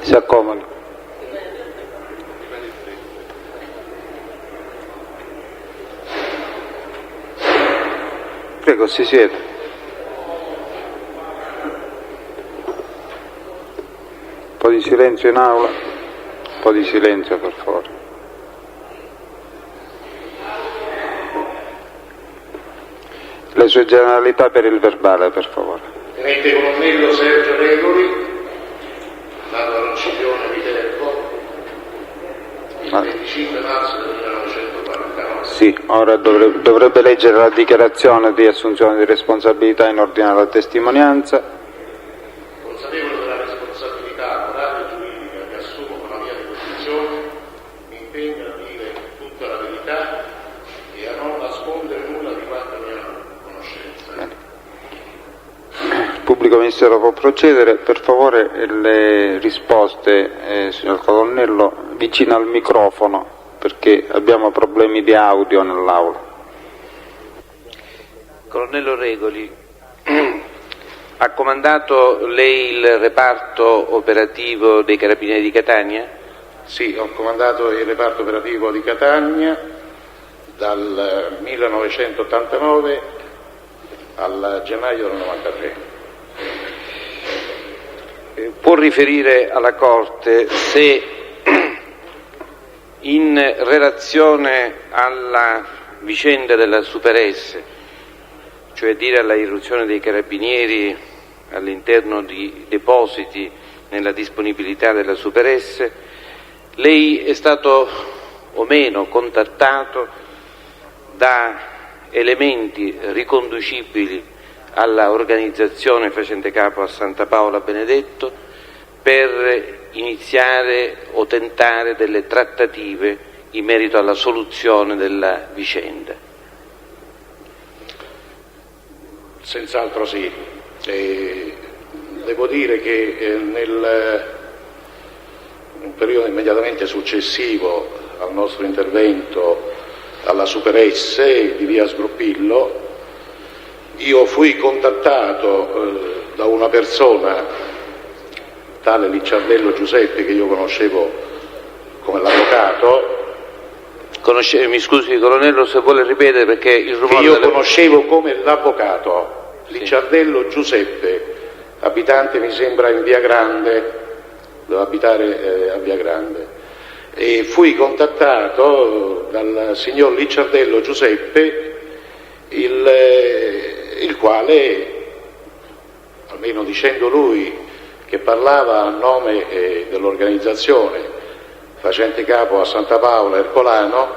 Si accomodi. Prego, si siede. Un po' di silenzio in aula. Un po' di silenzio, per favore. Le sue generalità per il verbale, per favore. Tenente Colonnello Sergio Regoli, nato a Ronciglione, Viterbo, il 25 marzo del 1949. Sì, ora dovrebbe leggere la dichiarazione di assunzione di responsabilità in ordine alla testimonianza. Consapevole della responsabilità morale e giuridica che assumo con la mia deposizione, mi impegno a dire tutta la verità e a non nascondere nulla di quanto mia conoscenza. Bene. Il pubblico ministero può procedere. Per favore le risposte, signor Colonnello, vicino al microfono, perché abbiamo problemi di audio nell'aula. Colonnello Regoli, ha comandato lei il reparto operativo dei Carabinieri di Catania? Sì, ho comandato il reparto operativo di Catania dal 1989 al gennaio del 93. Può riferire alla Corte se in relazione alla vicenda della Super S, cioè dire alla irruzione dei Carabinieri all'interno di depositi nella disponibilità della Super S, lei è stato o meno contattato da elementi riconducibili alla organizzazione facente capo a Santa Paola Benedetto per iniziare o tentare delle trattative in merito alla soluzione della vicenda? Senz'altro sì. Devo dire che nel periodo immediatamente successivo al nostro intervento alla Super S di via Sgruppillo, io fui contattato da una persona, tale Licciardello Giuseppe, che io conoscevo come l'avvocato. Mi scusi, Colonnello, se vuole ripetere, perché il rumore... Che io conoscevo come l'avvocato, Licciardello Giuseppe, abitante mi sembra in Via Grande, doveva abitare a Via Grande, e fui contattato dal signor Licciardello Giuseppe, il quale, almeno dicendo lui, che parlava a nome dell'organizzazione facente capo a Santa Paola Ercolano,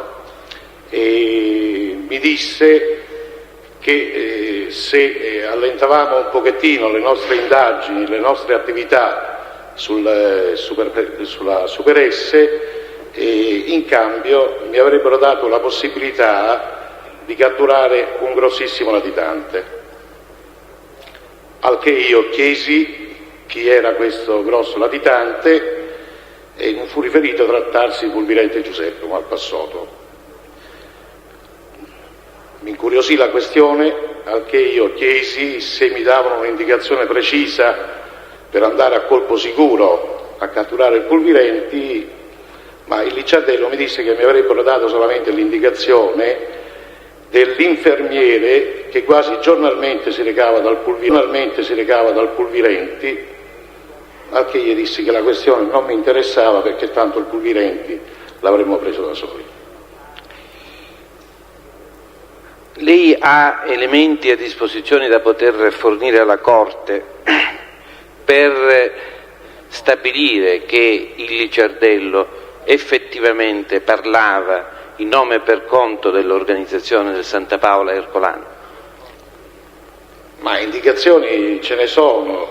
e mi disse che se allentavamo un pochettino le nostre indagini, le nostre attività sulla Super S, in cambio mi avrebbero dato la possibilità di catturare un grossissimo latitante. Al che io chiesi chi era questo grosso latitante e mi fu riferito trattarsi di Pulvirente Giuseppe, un Malpassoto. Mi incuriosì la questione, al che io chiesi se mi davano un'indicazione precisa per andare a colpo sicuro a catturare il Pulvirenti, ma il Licciardello mi disse che mi avrebbero dato solamente l'indicazione dell'infermiere che quasi giornalmente si recava dal Pulvirenti, al che gli dissi che la questione non mi interessava perché tanto il Pulvirenti l'avremmo preso da soli. Lei ha elementi a disposizione da poter fornire alla Corte per stabilire che il Licciardello effettivamente parlava in nome e per conto dell'organizzazione del Santa Paola Ercolano? Ma indicazioni ce ne sono.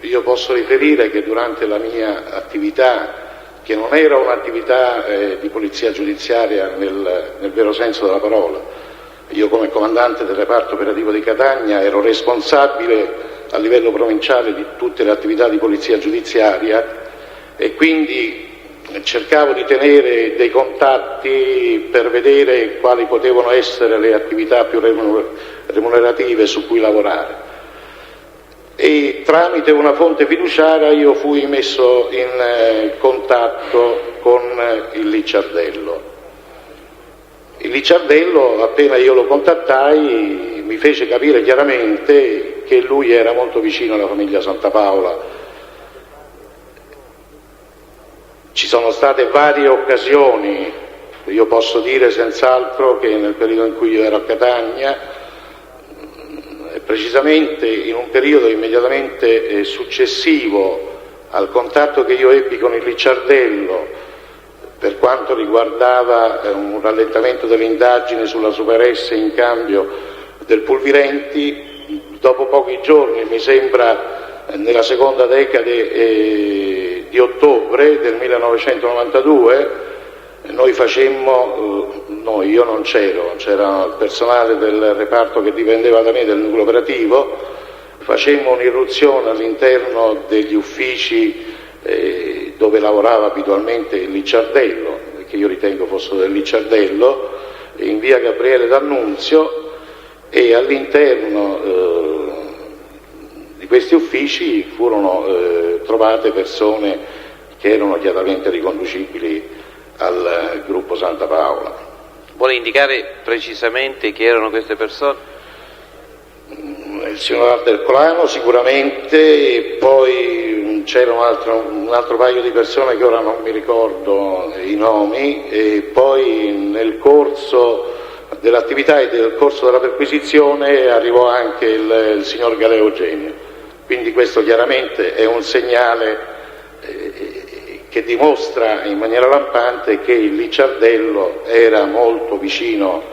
Io posso riferire che durante la mia attività, che non era un'attività di polizia giudiziaria nel vero senso della parola, io come comandante del reparto operativo di Catania ero responsabile a livello provinciale di tutte le attività di polizia giudiziaria e quindi cercavo di tenere dei contatti per vedere quali potevano essere le attività più remunerative su cui lavorare. e tramite una fonte fiduciaria io fui messo in contatto con il Licciardello. Il Licciardello, appena io lo contattai, mi fece capire chiaramente che lui era molto vicino alla famiglia Santapaola. Ci sono state varie occasioni, io posso dire senz'altro che nel periodo in cui io ero a Catania, precisamente in un periodo immediatamente successivo al contatto che io ebbi con il Licciardello per quanto riguardava un rallentamento dell'indagine sulla Super S in cambio del Pulvirenti, dopo pochi giorni, mi sembra nella seconda decade di ottobre del 1992, io non c'ero, c'era il personale del reparto che dipendeva da me, del nucleo operativo, facemmo un'irruzione all'interno degli uffici dove lavorava abitualmente il Licciardello, che io ritengo fosse del Licciardello, in via Gabriele D'Annunzio, e all'interno di questi uffici furono trovate persone che erano chiaramente riconducibili al gruppo Santapaola. Vuole indicare precisamente chi erano queste persone? Il signor Ardercolano sicuramente, e poi c'era un altro paio di persone che ora non mi ricordo i nomi, e poi nel corso dell'attività e del corso della perquisizione arrivò anche il signor Galeo Eugenio. Quindi questo chiaramente è un segnale che dimostra in maniera lampante che il Licciardello era molto vicino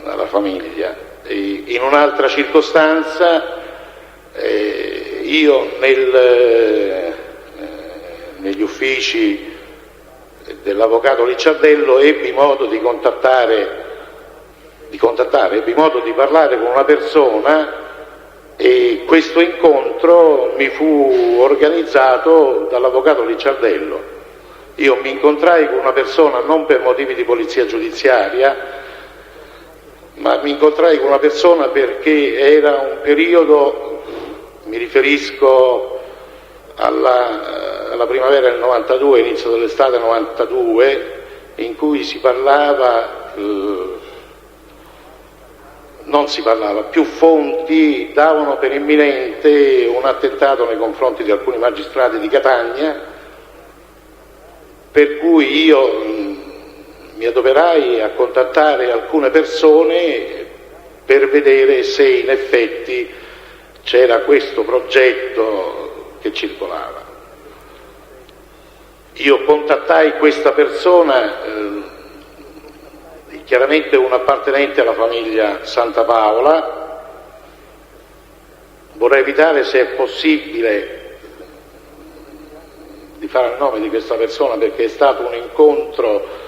alla famiglia. In un'altra circostanza io negli uffici dell'avvocato Licciardello ebbi modo di parlare con una persona, e questo incontro mi fu organizzato dall'avvocato Licciardello. Io mi incontrai con una persona non per motivi di polizia giudiziaria, ma mi incontrai con una persona perché era un periodo, mi riferisco alla primavera del 92, inizio dell'estate 92, in cui più fonti davano per imminente un attentato nei confronti di alcuni magistrati di Catania, per cui io mi adoperai a contattare alcune persone per vedere se in effetti c'era questo progetto che circolava. Io contattai questa persona, chiaramente un appartenente alla famiglia Santapaola. Vorrei evitare, se è possibile, di fare il nome di questa persona, perché è stato un incontro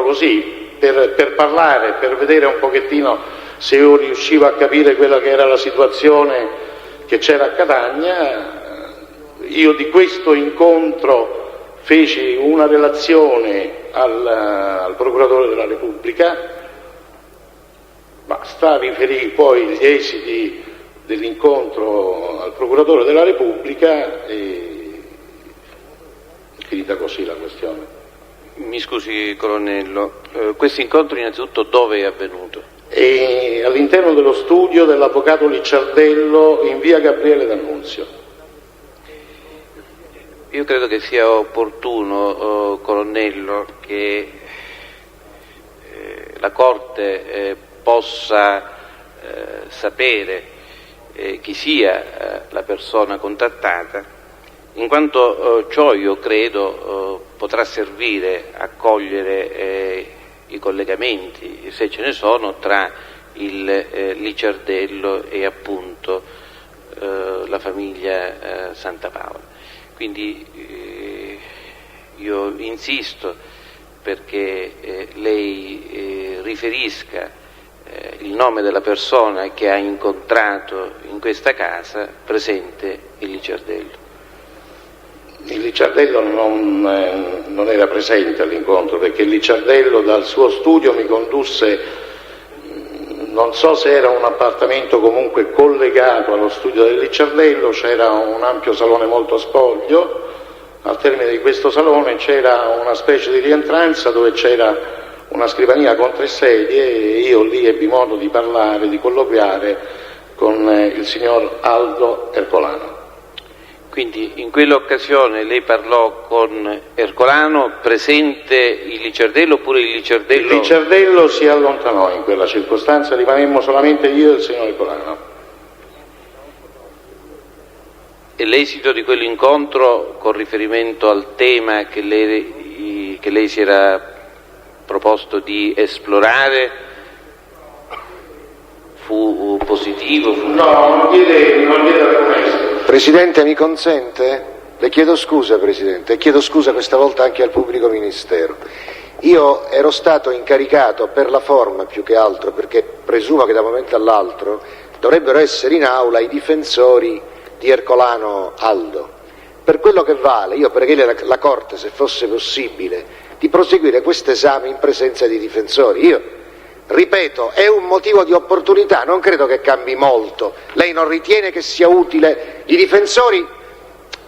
così per parlare, per vedere un pochettino se io riuscivo a capire quella che era la situazione che c'era a Catania. Io di questo incontro feci una relazione al procuratore della Repubblica, basta, riferì poi gli esiti dell'incontro al procuratore della Repubblica e finita così la questione. Mi scusi, colonnello, questo incontro innanzitutto dove è avvenuto? All'interno dello studio dell'avvocato Licciardello in via Gabriele D'Annunzio. Io credo che sia opportuno, colonnello, che la Corte possa sapere chi sia la persona contattata, in quanto ciò, io credo, potrà servire a cogliere i collegamenti, se ce ne sono, tra il Licciardello e appunto la famiglia Santapaola. Quindi io insisto perché lei riferisca il nome della persona che ha incontrato in questa casa presente il Licciardello. Il Licciardello non era presente all'incontro, perché il Licciardello dal suo studio mi condusse, non so se era un appartamento comunque collegato allo studio del Licciardello, c'era un ampio salone molto spoglio, al termine di questo salone c'era una specie di rientranza dove c'era una scrivania con 3 sedie e io lì ebbi modo di parlare, di colloquiare con il signor Aldo Ercolano. Quindi in quell'occasione lei parlò con Ercolano, presente il Licciardello, oppure il Licciardello? Il Licciardello si allontanò in quella circostanza, rimanemmo solamente io e il signor Ercolano. E l'esito di quell'incontro, con riferimento al tema che lei si era proposto di esplorare, fu positivo? No, non diede alcun esito. Presidente, mi consente? Le chiedo scusa, Presidente, e chiedo scusa questa volta anche al pubblico ministero. Io ero stato incaricato per la forma più che altro, perché presumo che da un momento all'altro dovrebbero essere in aula i difensori di Ercolano Aldo. Per quello che vale, io pregherei la Corte, se fosse possibile, di proseguire questo esame in presenza di difensori. Io ripeto, è un motivo di opportunità, non credo che cambi molto. Lei non ritiene che sia utile? I difensori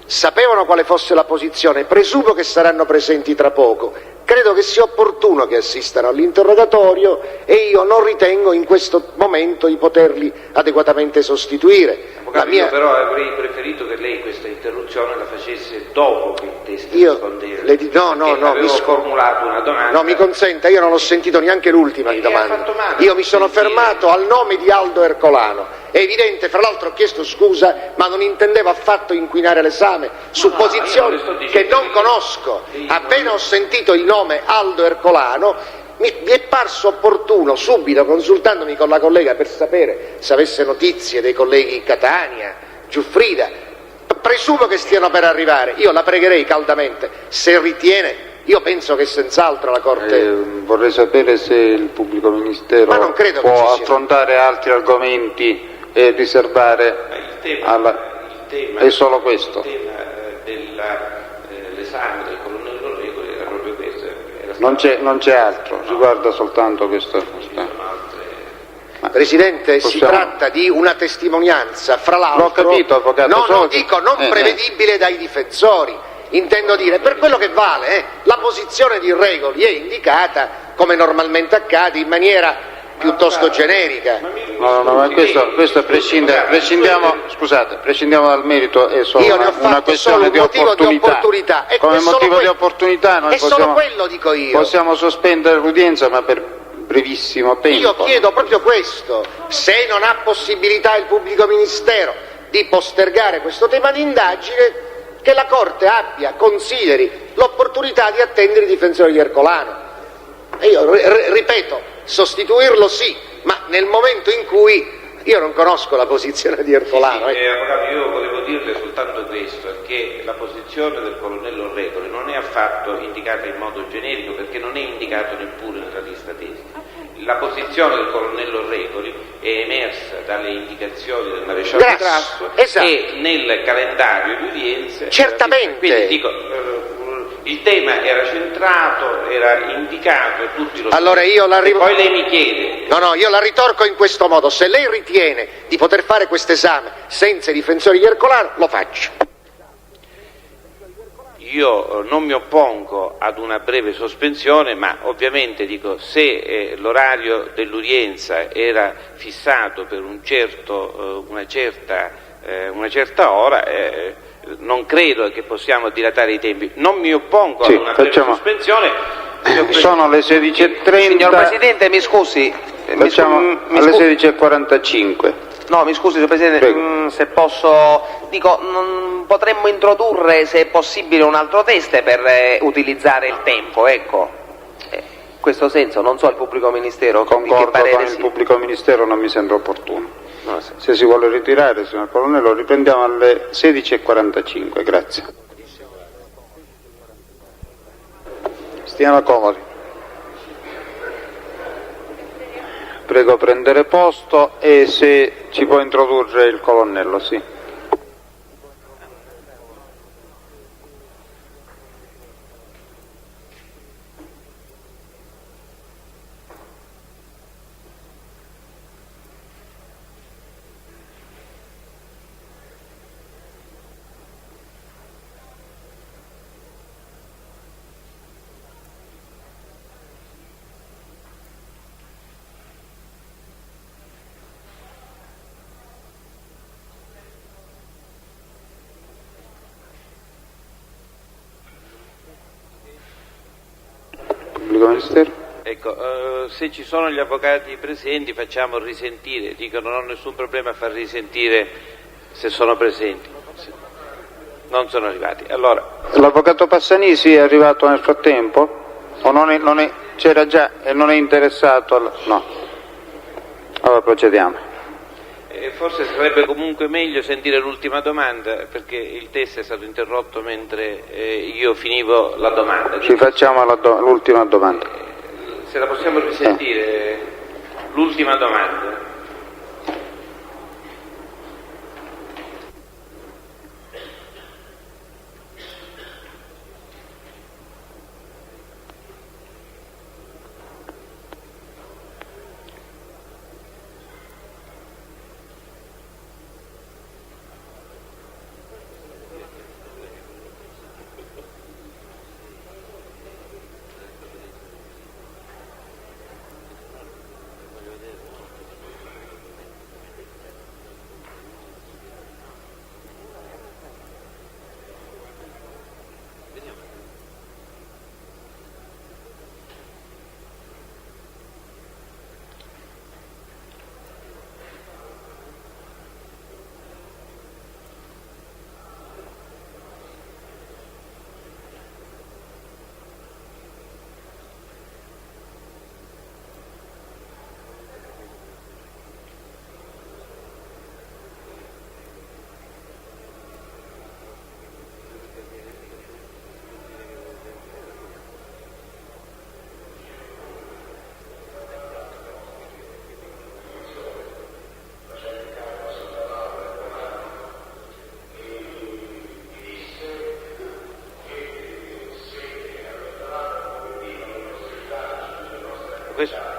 sapevano quale fosse la posizione, presumo che saranno presenti tra poco. Credo che sia opportuno che assistano all'interrogatorio e io non ritengo in questo momento di poterli adeguatamente sostituire. Avvocato, io però avrei preferito che lei questa interruzione la facesse dopo che il test rispondeva. No, avevo formulato una domanda. No, mi consenta, io non ho sentito neanche l'ultima domanda. Io mi sono fermato al nome di Aldo Ercolano. È evidente, fra l'altro ho chiesto scusa, ma non intendevo affatto inquinare l'esame su posizioni che non conosco. Appena ho sentito il nome Aldo Ercolano mi è parso opportuno, subito consultandomi con la collega per sapere se avesse notizie dei colleghi Catania, Giuffrida, presumo che stiano per arrivare, io la pregherei caldamente, se ritiene, io penso che senz'altro la Corte... Vorrei sapere se il pubblico ministero può affrontare altri argomenti e riservare è solo questo. Il tema dell'esame del colonnello Regoli era proprio questo. Non c'è altro, riguarda soltanto questo. Presidente, si tratta di una testimonianza, fra l'altro... L'ho capito, avvocato. Non prevedibile dai difensori, intendo dire, per quello che vale, la posizione di Regoli è indicata, come normalmente accade, in maniera piuttosto generica. No, ma questo prescindiamo dal merito, è solo una questione di opportunità. Come motivo di opportunità noi solo quello dico io. Possiamo sospendere l'udienza, ma per brevissimo tempo. Io chiedo proprio questo, se non ha possibilità il pubblico ministero di postergare questo tema di indagine, che la Corte consideri l'opportunità di attendere i difensori di Ercolano. E io ripeto, sostituirlo sì, ma nel momento in cui io non conosco la posizione di Ercolano. Avvocato, io volevo dirle soltanto questo, che la posizione del colonnello Regoli non è affatto indicata in modo generico, perché non è indicato neppure nella lista testi. La posizione del colonnello Regoli è emersa dalle indicazioni del maresciallo Grasso, esatto, e nel calendario di udienze. Certamente. Quindi dico, il tema era centrato, era indicato, tutti lo allora poi lei mi chiede. No, io la ritorco in questo modo: se lei ritiene di poter fare questo esame senza i difensori di Ercolano, lo faccio. Io non mi oppongo ad una breve sospensione, ma ovviamente dico, se l'orario dell'udienza era fissato per una certa ora, non credo che possiamo dilatare i tempi. Non mi oppongo ad una breve sospensione. Sono le 16:30. Signor Presidente, mi scusi. Facciamo alle 16:45. No, mi scusi, signor Presidente, se posso... potremmo introdurre, se è possibile, un altro test per utilizzare il tempo, ecco. In questo senso, non so il pubblico ministero... Concordo con il pubblico ministero, non mi sembra opportuno. No, se si vuole ritirare, signor Colonnello, riprendiamo alle 16:45, grazie. Stiamo comodi. Prego prendere posto e se ci può introdurre il colonnello, sì. pubblico ministero. Ecco, se ci sono gli avvocati presenti facciamo risentire, dico non ho nessun problema a far risentire se sono presenti. Non sono arrivati. Allora. L'avvocato Passanisi è arrivato nel frattempo? O c'era già e non è interessato? No. Allora procediamo. Forse sarebbe comunque meglio sentire l'ultima domanda, perché il test è stato interrotto mentre io finivo la domanda. Ci facciamo l'ultima domanda. Se la possiamo risentire, l'ultima domanda. Questo.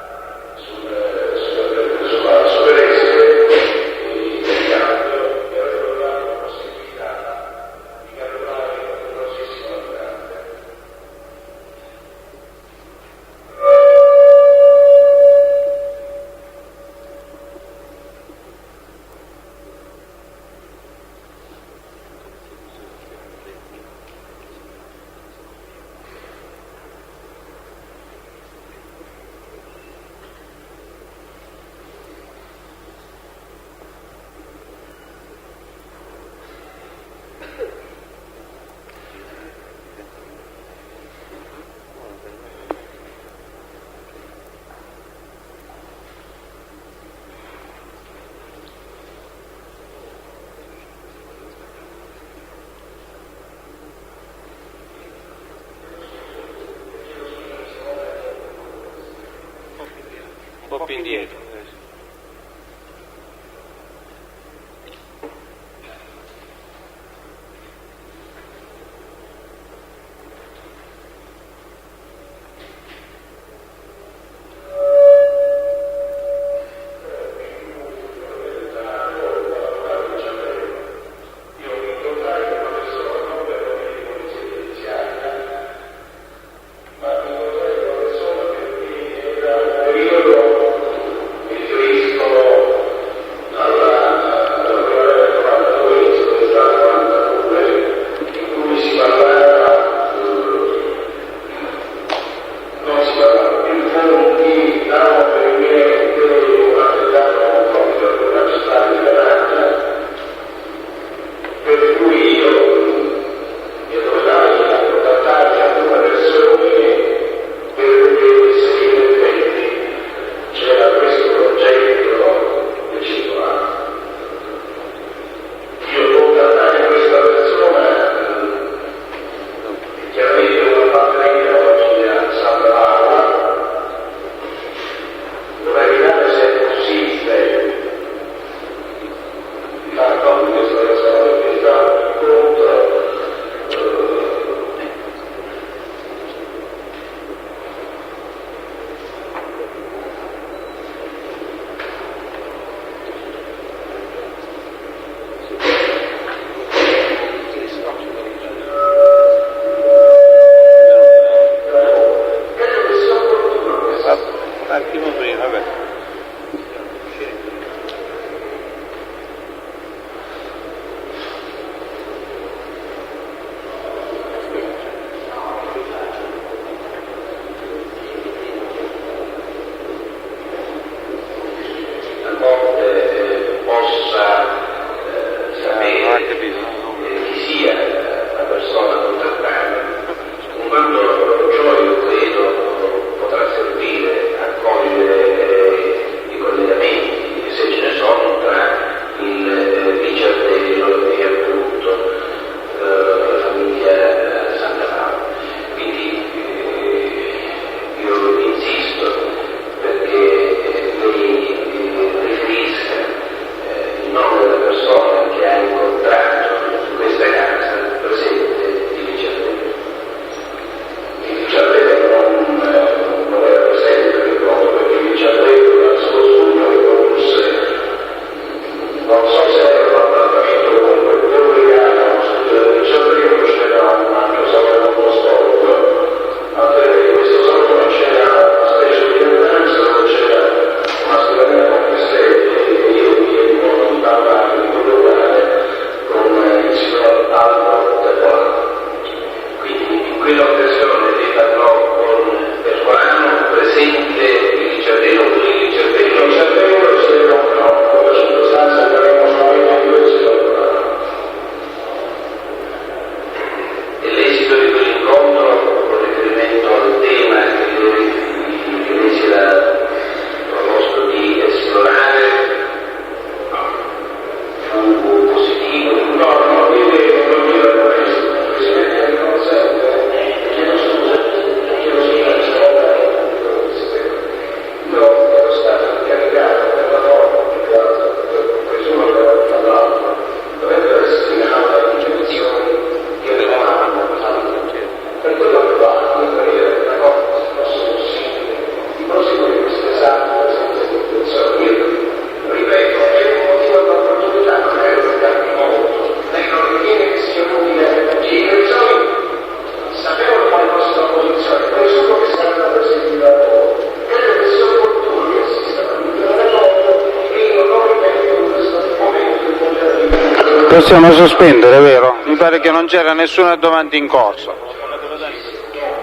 Possiamo sospendere, vero? Mi pare che non c'era nessuna domanda in corso.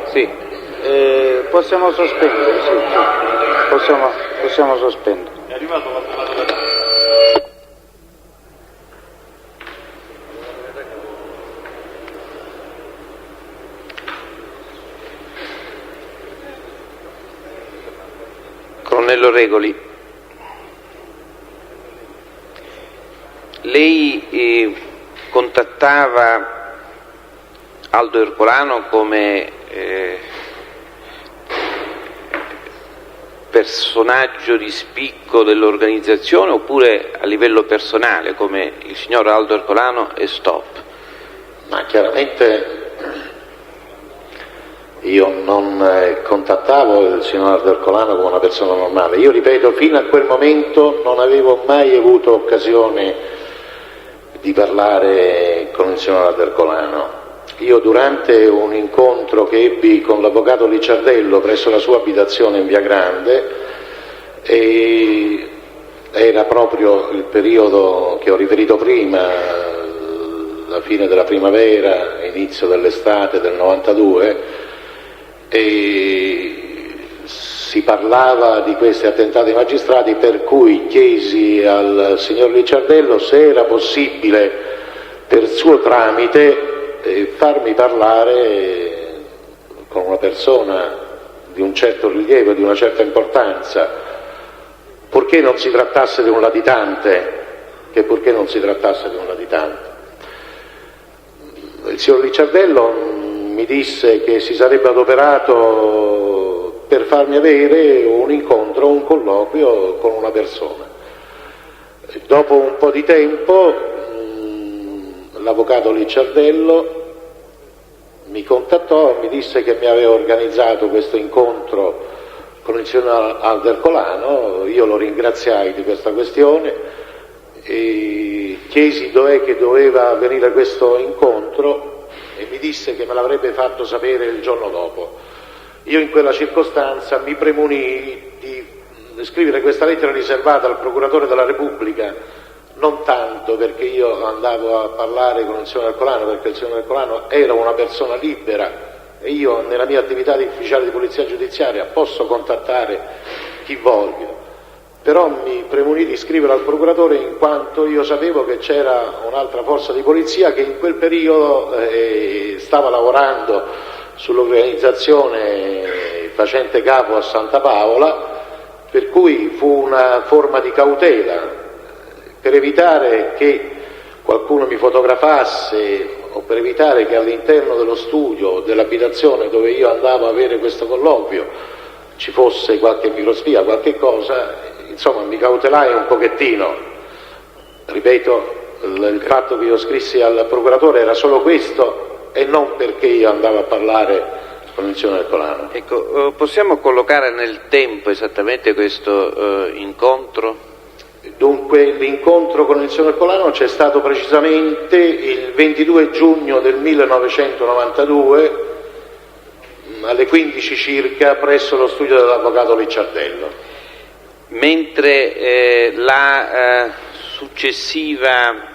Sì, possiamo sospendere, sì. Possiamo sospendere. È arrivato la Colonnello Regoli, lei contattava Aldo Ercolano come personaggio di spicco dell'organizzazione oppure a livello personale come il signor Aldo Ercolano e stop? Ma chiaramente io non contattavo il signor Aldo Ercolano come una persona normale. Io ripeto, fino a quel momento non avevo mai avuto occasione di parlare con il signor Aldo Ercolano. Io durante un incontro che ebbi con l'avvocato Licciardello presso la sua abitazione in Via Grande, e era proprio il periodo che ho riferito prima, la fine della primavera, inizio dell'estate del 92, e si parlava di questi attentati ai magistrati, per cui chiesi al signor Licciardello se era possibile per suo tramite farmi parlare con una persona di un certo rilievo e di una certa importanza, purché non si trattasse di un latitante, Il signor Licciardello mi disse che si sarebbe adoperato per farmi avere un incontro, un colloquio con una persona. Dopo un po' di tempo l'avvocato Licciardello mi contattò e mi disse che mi aveva organizzato questo incontro con il signor Aldo Ercolano. Io lo ringraziai di questa questione e chiesi dov'è che doveva avvenire questo incontro e mi disse che me l'avrebbe fatto sapere il giorno dopo. Io in quella circostanza mi premunii di scrivere questa lettera riservata al procuratore della Repubblica, non tanto perché io andavo a parlare con il signor Ercolano, perché il signor Ercolano era una persona libera e io nella mia attività di ufficiale di polizia giudiziaria posso contattare chi voglio, però mi premunì di scrivere al procuratore in quanto io sapevo che c'era un'altra forza di polizia che in quel periodo stava lavorando sull'organizzazione facente capo a Santa Paola, per cui fu una forma di cautela per evitare che qualcuno mi fotografasse o per evitare che all'interno dello studio, dell'abitazione dove io andavo a avere questo colloquio ci fosse qualche microspia, qualche cosa. Insomma, mi cautelai un pochettino. Ripeto, il fatto che io scrissi al procuratore era solo questo e non perché io andavo a parlare con il signor Ercolano. Ecco, possiamo collocare nel tempo esattamente questo incontro? Dunque, l'incontro con il signor Ercolano c'è stato precisamente il 22 giugno del 1992 alle 15 circa presso lo studio dell'avvocato Licciardello. Mentre la successiva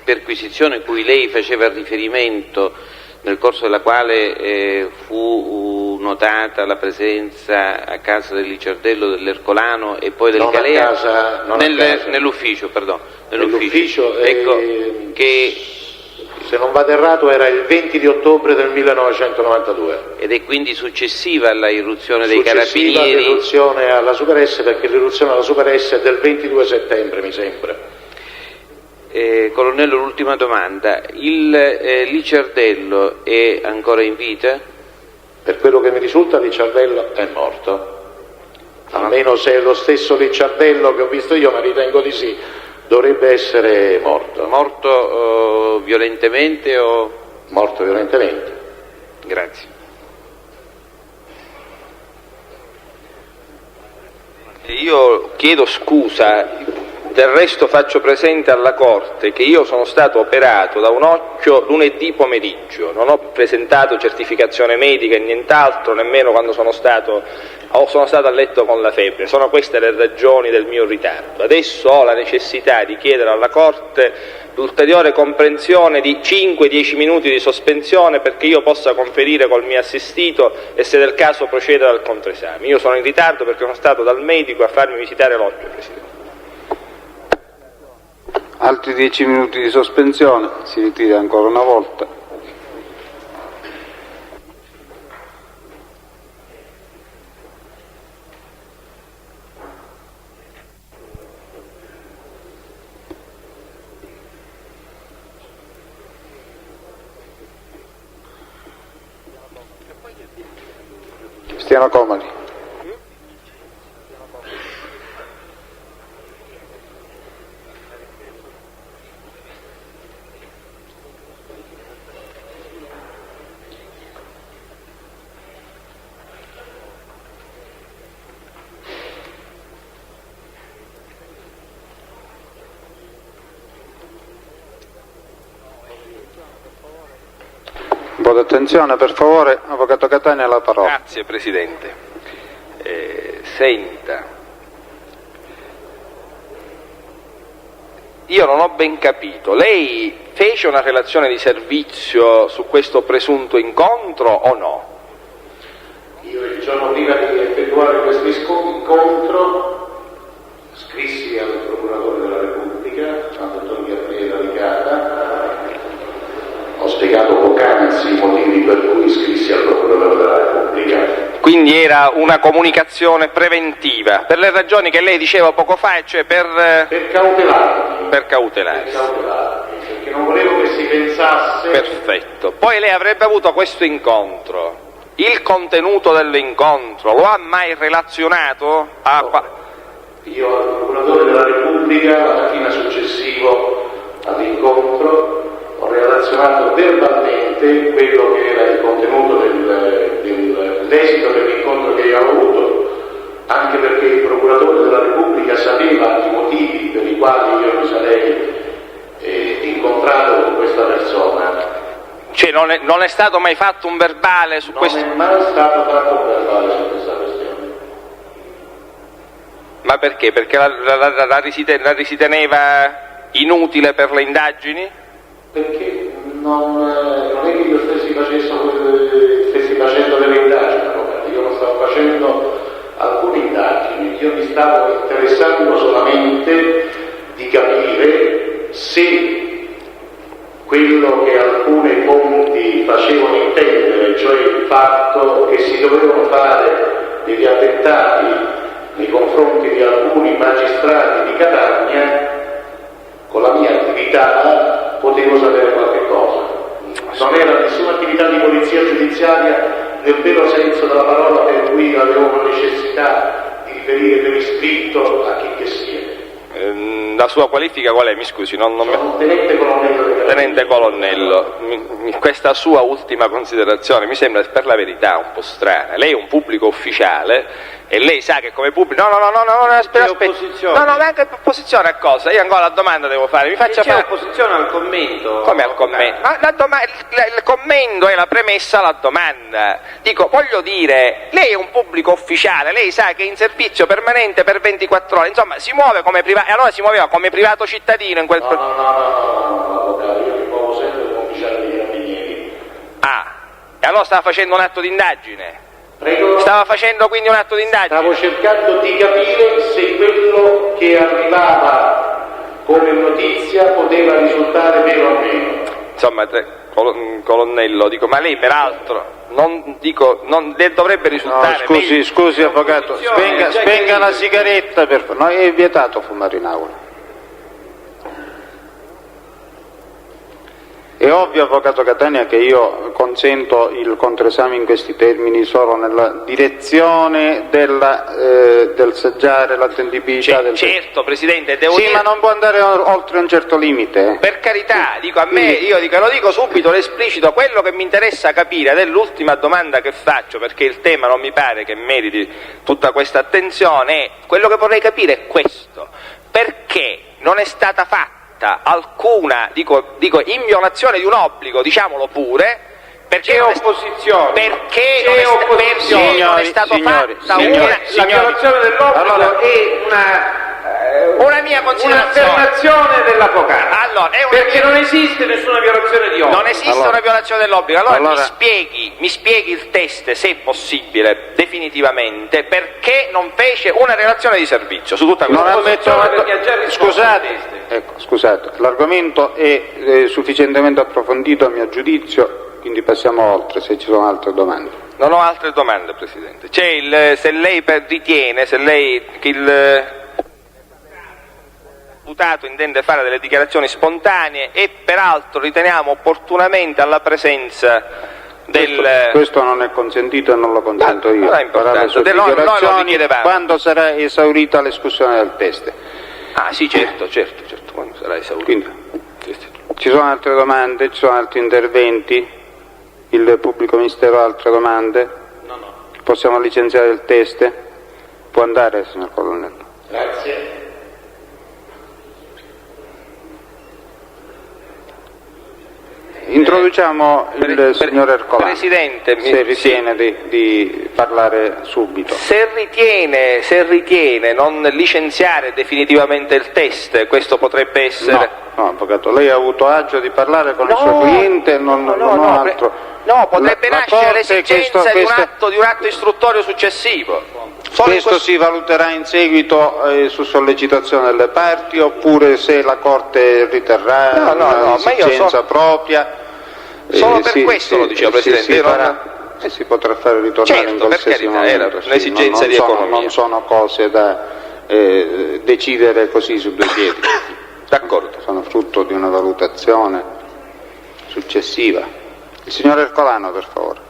perquisizione a cui lei faceva riferimento, nel corso della quale fu notata la presenza a casa del Licciardello, dell'Ercolano e poi del Galea, nell'ufficio, ecco, che se non vado errato era il 20 di ottobre del 1992. Ed è quindi successiva alla irruzione dei Carabinieri? Successiva all'irruzione alla Super S, perché l'irruzione alla Super S è del 22 settembre, mi sembra. Colonnello, l'ultima domanda. Il Licciardello è ancora in vita? Per quello che mi risulta Licciardello è morto. Almeno se è lo stesso Licciardello che ho visto io, ma ritengo di sì. Dovrebbe essere morto. Morto violentemente o? Morto violentemente. Grazie. Io chiedo scusa Del resto faccio presente alla Corte che io sono stato operato da un occhio lunedì pomeriggio, non ho presentato certificazione medica e nient'altro, nemmeno quando sono stato a letto con la febbre. Sono queste le ragioni del mio ritardo. Adesso ho la necessità di chiedere alla Corte l'ulteriore comprensione di 5-10 minuti di sospensione perché io possa conferire col mio assistito e se del caso procedere al controesame. Io sono in ritardo perché sono stato dal medico a farmi visitare l'occhio, Presidente. Altri 10 minuti di sospensione, si ritira ancora una volta. Stiano comodi. Un po' di attenzione per favore, Avvocato Catania, la parola. Grazie Presidente. Senta, io non ho ben capito, lei fece una relazione di servizio su questo presunto incontro o no? Io il giorno prima di effettuare questo incontro scrissi al Procuratore della Repubblica, al dottor Gabriele Licata, ho spiegato poc'anzi i motivi per cui scrissi al Procuratore della Repubblica. Quindi era una comunicazione preventiva, per le ragioni che lei diceva poco fa, cioè per cautelarmi. Per cautelarsi. Perché non volevo che si pensasse... Perfetto. Poi lei avrebbe avuto questo incontro. Il contenuto dell'incontro lo ha mai relazionato? Io al Procuratore della Repubblica, la mattina successivo all'incontro, ho relazionato verbalmente quello che era il contenuto dell'esito dell'incontro che io ho avuto, anche perché il Procuratore della Repubblica sapeva i motivi per i quali io mi sarei incontrato con questa persona. Cioè non è stato mai fatto un verbale su questo? Non è mai stato fatto un verbale su questa questione. Ma perché? Perché la riteneva inutile per le indagini? Perché non è che io stessi facendo delle indagini, io non stavo facendo alcune indagini, io mi stavo interessando solamente di capire se quello che alcune fonti facevano intendere, cioè il fatto che si dovevano fare degli attentati nei confronti di alcuni magistrati di Catania, con la mia attività potevo sapere qualche cosa. Non era nessuna attività di polizia giudiziaria nel vero senso della parola, per cui avevo la necessità di riferire per iscritto a chi che sia. La sua qualifica qual è? Mi scusi, Sono tenente colonnello. Tenente colonnello, questa sua ultima considerazione mi sembra per la verità un po' strana. Lei è un pubblico ufficiale e lei sa che come pubblico... No, aspetta. No, ma anche opposizione a cosa? Io ancora la domanda devo fare, mi faccia fare... C'è opposizione al commento. Come al commento? Il commento è la premessa alla domanda. Dico, voglio dire, lei è un pubblico ufficiale, lei sa che è in servizio permanente per 24 ore, insomma si muove come privato, e allora si muoveva come privato cittadino in quel... No, avvocato, io mi muovo sempre come ufficiale dei Carabinieri. Ah, e allora stava facendo un atto d'indagine? Prego? Stava facendo quindi un atto d'indagine? Stavo cercando di capire se quello che arrivava come notizia poteva risultare vero o meno. Insomma, colonnello, dico, ma lei peraltro non dovrebbe risultare... No, scusi avvocato, spenga la sigaretta, per favore. No, è vietato fumare in aula. È ovvio, avvocato Catania, che io consento il controesame in questi termini solo nella direzione del saggiare l'attendibilità del... Certo, Presidente, devo sì, dire... ma non può andare oltre un certo limite. Per carità, dico a me, lo dico subito, l'esplicito, quello che mi interessa capire, ed è l'ultima domanda che faccio, perché il tema non mi pare che meriti tutta questa attenzione, quello che vorrei capire è questo. perché non è stata fatta alcuna, dico in violazione di un obbligo, diciamolo pure, perché non è stato fatta la violazione dell'obbligo è una mia considerazione, un'affermazione dell'avvocato, perché non esiste nessuna violazione di obbligo. Non esiste una violazione dell'obbligo. Allora mi spieghi il test, se è possibile, definitivamente, perché non fece una relazione di servizio su tutta questa Scusate, l'argomento è sufficientemente approfondito a mio giudizio, quindi passiamo oltre, se ci sono altre domande. Non ho altre domande, Presidente. Se lei ritiene, che il imputato intende fare delle dichiarazioni spontanee, e peraltro riteniamo opportunamente alla presenza Questo non è consentito e non lo consento io. Non è importante. Farà le sue dichiarazioni quando sarà esaurita l'escussione del test. Ah sì, certo, quando sarà esaurita. Quindi, ci sono altre domande, ci sono altri interventi? Il pubblico ministero ha altre domande? No. Possiamo licenziare il test? Può andare, signor Colonnello. Grazie. Introduciamo il signor Ercolano, Presidente, se ritiene di parlare subito. Se ritiene non licenziare definitivamente il test, questo potrebbe essere... No, avvocato, lei ha avuto agio di parlare con il suo cliente, non altro. No, potrebbe nascere l'esigenza questo, di un atto istruttorio successivo. Questo si valuterà in seguito su sollecitazione delle parti, oppure se la Corte riterrà un'esigenza propria. Solo per questo lo diceva, Presidente. Si potrà fare ritornare in qualsiasi momento. Era un'esigenza di economia. Non sono cose da decidere così su due piedi. D'accordo. Sono frutto di una valutazione successiva. Il signor Ercolano, per favore.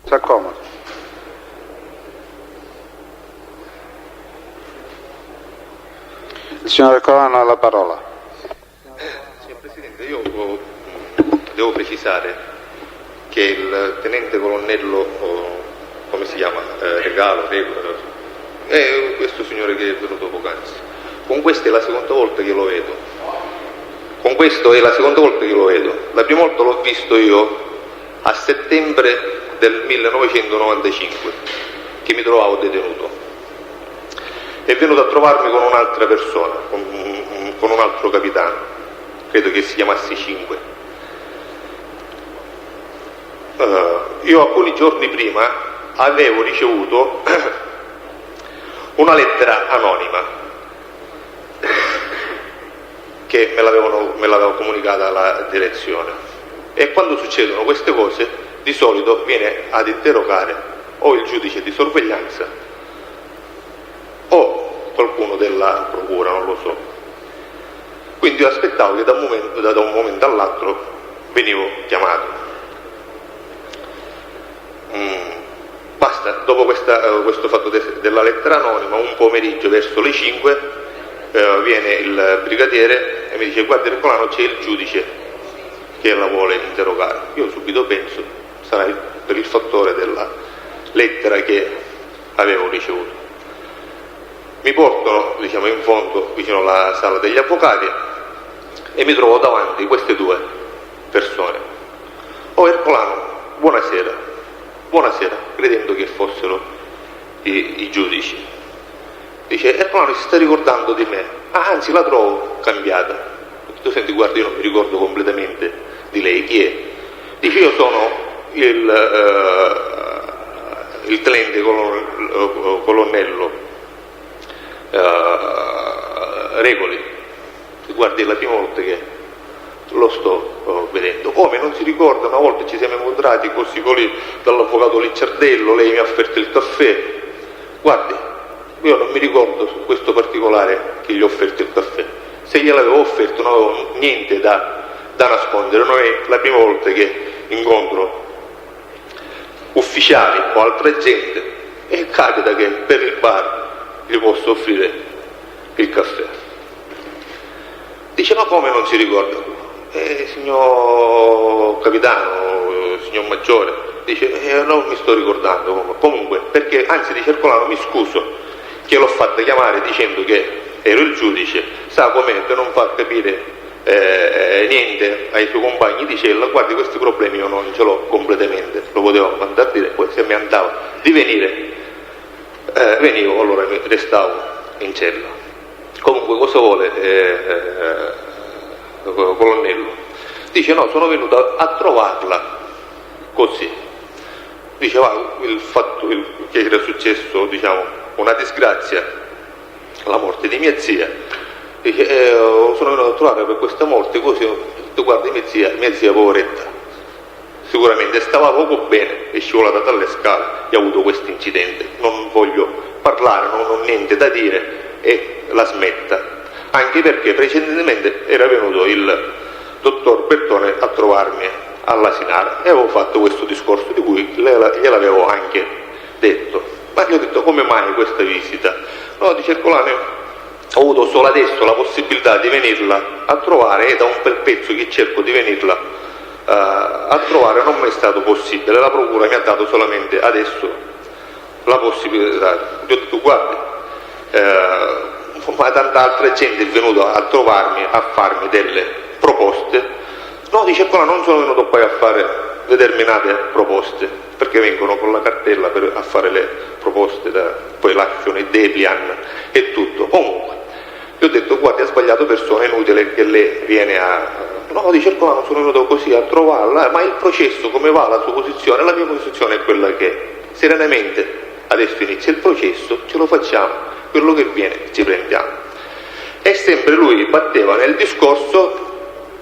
S'accomodi. Il signor Ercolano ha la parola. Signor Presidente, io devo precisare che il tenente colonnello, come si chiama, Regalo, è questo signore che è venuto poc'anzi. Con questa è la seconda volta che lo vedo. La prima volta l'ho visto io a settembre del 1995, che mi trovavo detenuto. È venuto a trovarmi con un'altra persona, con un altro capitano, credo che si chiamasse 5. Io alcuni giorni prima avevo ricevuto una lettera anonima che me l'aveva comunicata la direzione, e quando succedono queste cose di solito viene ad interrogare o il giudice di sorveglianza o qualcuno della procura, non lo so. Quindi io aspettavo che da un momento all'altro venivo chiamato. Basta, dopo questo fatto della lettera anonima, un pomeriggio verso le 5 viene il brigadiere e mi dice: guarda Ercolano, c'è il giudice che la vuole interrogare. Io subito penso sarà per il fattore della lettera che avevo ricevuto. Mi portano, in fondo, vicino alla sala degli avvocati, e mi trovo davanti queste due persone. Oh Ercolano, buonasera, credendo che fossero i giudici. Dice: Ercolano, si sta ricordando di me? Anzi, la trovo cambiata. detto, senti, guarda, io non mi ricordo completamente di lei, chi è? Dice, io sono il tenente colonnello Regoli. Guardi, è la prima volta che lo sto vedendo. Come non si ricorda, una volta ci siamo incontrati così dall'avvocato Licciardello, lei mi ha offerto il caffè. Guardi, io non mi ricordo su questo particolare che gli ho offerto il caffè. Se gliel'avevo offerto non avevo niente da nascondere. Non è la prima volta che incontro ufficiali o altra gente e capita che per il bar gli posso offrire il caffè. Dice, ma come non si ricorda? Signor capitano, signor maggiore, dice, non mi sto ricordando comunque, perché anzi dice Ercolano, mi scuso che l'ho fatta chiamare dicendo che ero il giudice, sa com'è, per non far capire niente ai suoi compagni di cella, guardi, questi problemi io non ce l'ho completamente, lo potevo mandare a dire, poi se mi andava di venire venivo, allora restavo in cella. Comunque cosa vuole colonnello? Dice, no, sono venuto a trovarla così. Dice, il fatto che era successo, diciamo, una disgrazia, la morte di mia zia. Dice, sono venuto a trovare per questa morte, così ho detto, guarda, mia zia poveretta, sicuramente stava poco bene, è scivolata dalle scale e ha avuto questo incidente. Non voglio parlare, non ho niente da dire e la smetta, anche perché precedentemente era venuto il dottor Bertone a trovarmi all'Asinara e avevo fatto questo discorso di cui gliel'avevo anche detto. Ma gli ho detto, come mai questa visita? No, dice Ercolano, ho avuto solo adesso la possibilità di venirla a trovare e da un bel pezzo che cerco di venirla a trovare non mi è stato possibile, la procura mi ha dato solamente adesso la possibilità. Gli ho detto, guardi, ma tanta altra gente è venuta a trovarmi, a farmi delle proposte. No, dice, ancora non sono venuto poi a fare determinate proposte, perché vengono con la cartella a fare le proposte, poi lasciano i deplian e tutto. Comunque, gli ho detto, guardi, ha sbagliato persona, è inutile che lei viene a... No, dice, ancora non sono venuto così a trovarla, ma il processo come va, la sua posizione? La mia posizione è quella che è. Serenamente, adesso inizia il processo, ce lo facciamo, quello che viene ci prendiamo. E sempre lui batteva nel discorso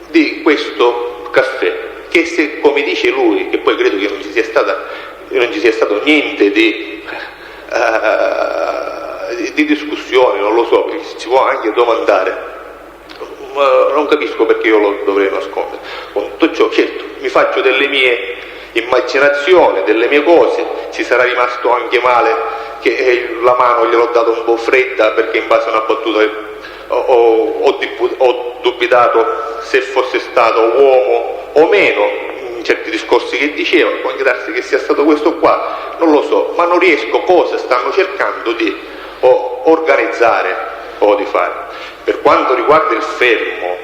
di questo caffè, che se, come dice lui, che poi credo che non ci sia stato niente di discussione, non lo so, si può anche domandare, ma non capisco perché io lo dovrei nascondere. Con tutto ciò, certo, mi faccio delle mie immaginazioni, delle mie cose, ci sarà rimasto anche male che la mano gliel'ho data un po' fredda perché in base a una battuta ho dubitato se fosse stato uomo o meno in certi discorsi che diceva, può anche darsi che sia stato questo qua, non lo so, ma non riesco, cosa stanno cercando di organizzare o di fare. Per quanto riguarda il fermo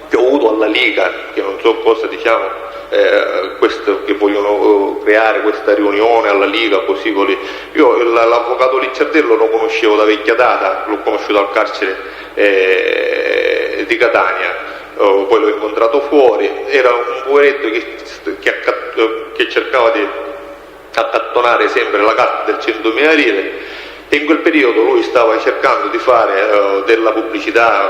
che ho avuto alla Liga, che non so cosa, diciamo, questo, che vogliono creare questa riunione alla Liga, così io l'avvocato Licciardello lo conoscevo da vecchia data, l'ho conosciuto al carcere di Catania, poi l'ho incontrato fuori, era un poveretto che cercava di accattonare sempre la carta del 100.000 lire, e in quel periodo lui stava cercando di fare della pubblicità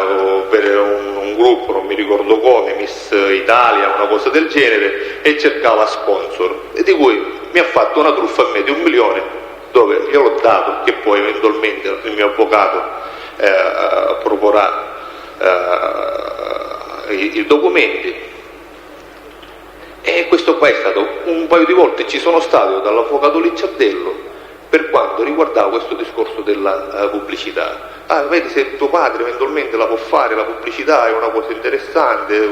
per un gruppo, non mi ricordo come, Miss Italia, una cosa del genere, e cercava sponsor, e di cui mi ha fatto una truffa a me di 1 milione, dove gliel'ho dato, che poi eventualmente il mio avvocato proporrà i documenti. E questo qua è stato un paio di volte, ci sono stato dall'avvocato Licciardello per quanto riguardava questo discorso della pubblicità. Vedi, se tuo padre eventualmente la può fare, la pubblicità è una cosa interessante,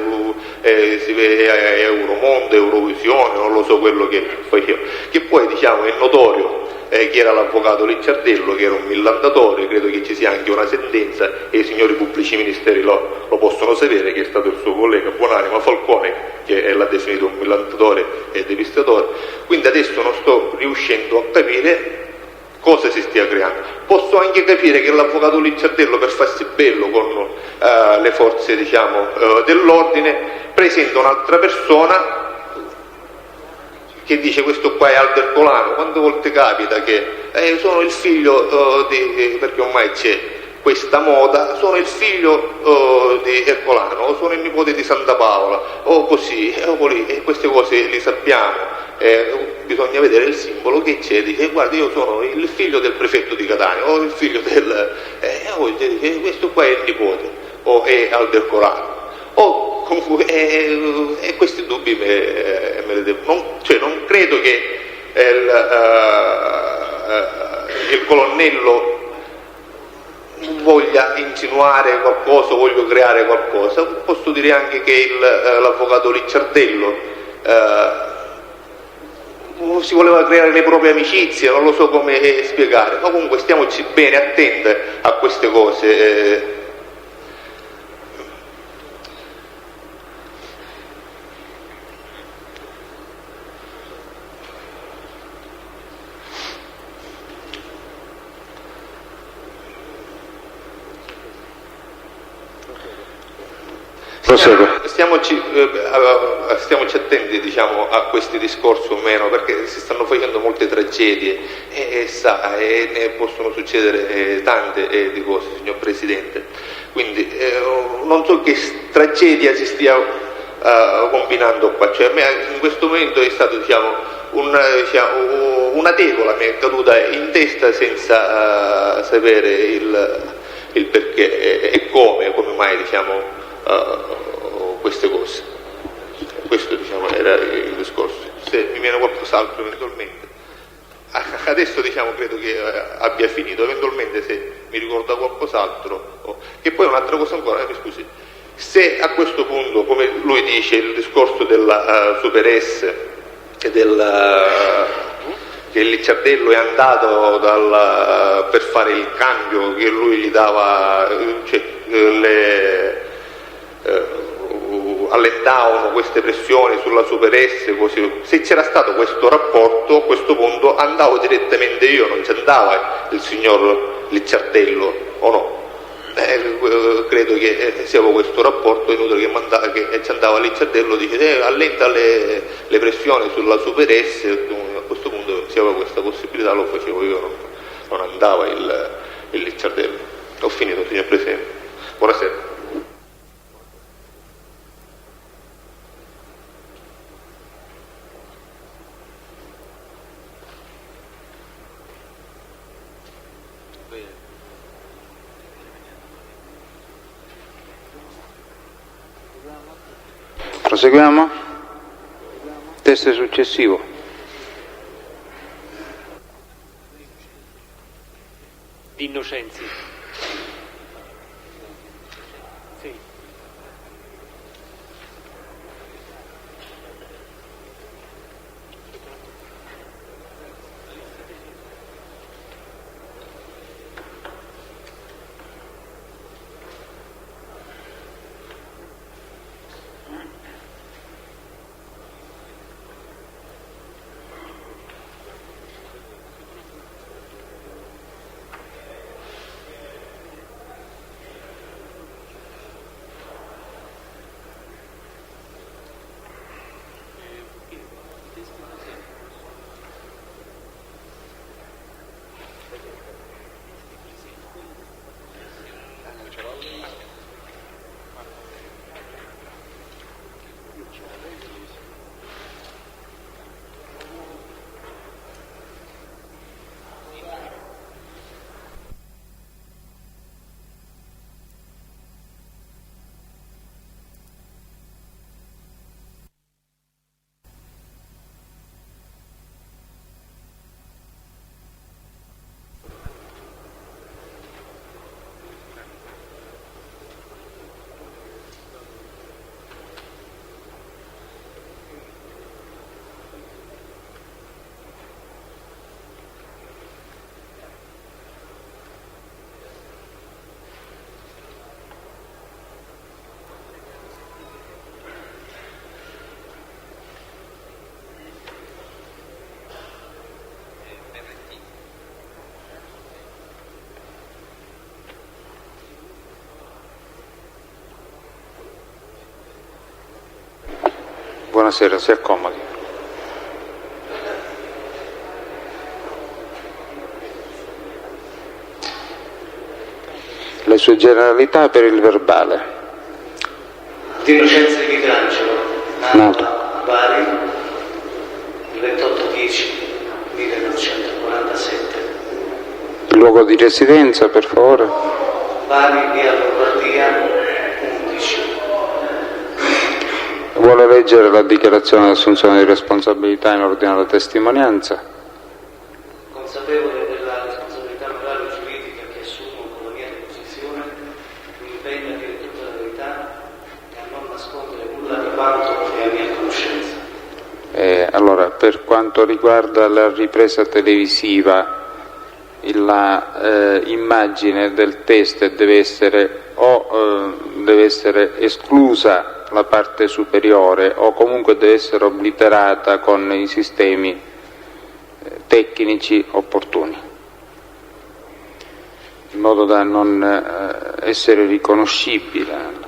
si vede Euromondo, Eurovisione, non lo so quello che faceva, che poi, diciamo, è notorio chi era l'avvocato Licciardello, che era un millantatore, credo che ci sia anche una sentenza e i signori pubblici ministeri lo possono sapere, che è stato il suo collega buonanima Falcone che l'ha definito un millantatore e depistatore. Quindi adesso non sto riuscendo a capire cosa si stia creando. Posso anche capire che l'avvocato Licciardello, per farsi bello con le forze dell'ordine, presenta un'altra persona che dice questo qua è Albercolano. Quante volte capita che sono il figlio perché ormai c'è questa moda, sono il figlio di Ercolano, o sono il nipote di Santa Paola, o così, o così, e queste cose le sappiamo. Bisogna vedere il simbolo che c'è, dice guarda io sono il figlio del prefetto di Catania, o il figlio dice questo qua è il nipote, o è Albercolano. E questi dubbi me li devo. Non credo che il colonnello voglia insinuare qualcosa, voglio creare qualcosa. Posso dire anche che l'avvocato Licciardello si voleva creare le proprie amicizie, non lo so come spiegare, ma comunque stiamoci bene attenti a queste cose. Stiamoci attenti, diciamo, a questi discorsi o meno, perché si stanno facendo molte tragedie e ne possono succedere tante di cose, signor Presidente. Quindi non so che tragedia si stia combinando qua. Cioè, a me in questo momento è stato, diciamo, una tegola mi è caduta in testa senza sapere il perché e come mai, diciamo, queste cose. Questo, diciamo, era il discorso. Se mi viene qualcos'altro eventualmente, adesso, diciamo, credo che abbia finito. Eventualmente se mi ricorda qualcos'altro, che poi un'altra cosa ancora, mi scusi, se a questo punto, come lui dice, il discorso della Super S e che Licciardello è andato per fare il cambio che lui gli dava, allentavano queste pressioni sulla Super S, così. Se c'era stato questo rapporto, a questo punto andavo direttamente io, non ci andava il signor Licciardello, o no? Credo che sia questo rapporto, è inutile che ci andava Licciardello, dice allenta le pressioni sulla Super S, a questo punto sia questa possibilità, lo facevo io, non andava il Licciardello. Ho finito, signor Presidente. Buonasera. Proseguiamo. Testo successivo. Di Innocenzi. Sì. Buonasera, si accomodi. Le sue generalità per il verbale. Di Innocenzo di Michelangelo, nato a Bari il 28/10/1947. Il luogo di residenza, per favore. Bari, via Lombardia 11. Vuole leggere la dichiarazione di assunzione di responsabilità in ordine alla testimonianza? Consapevole della responsabilità morale e giuridica che assumo con la mia posizione, mi impegno a dire tutta la verità e a non nascondere nulla di quanto è a mia conoscenza. Allora, per quanto riguarda la ripresa televisiva, la immagine del test deve essere esclusa la parte superiore o comunque deve essere obliterata con i sistemi tecnici opportuni, in modo da non essere riconoscibile.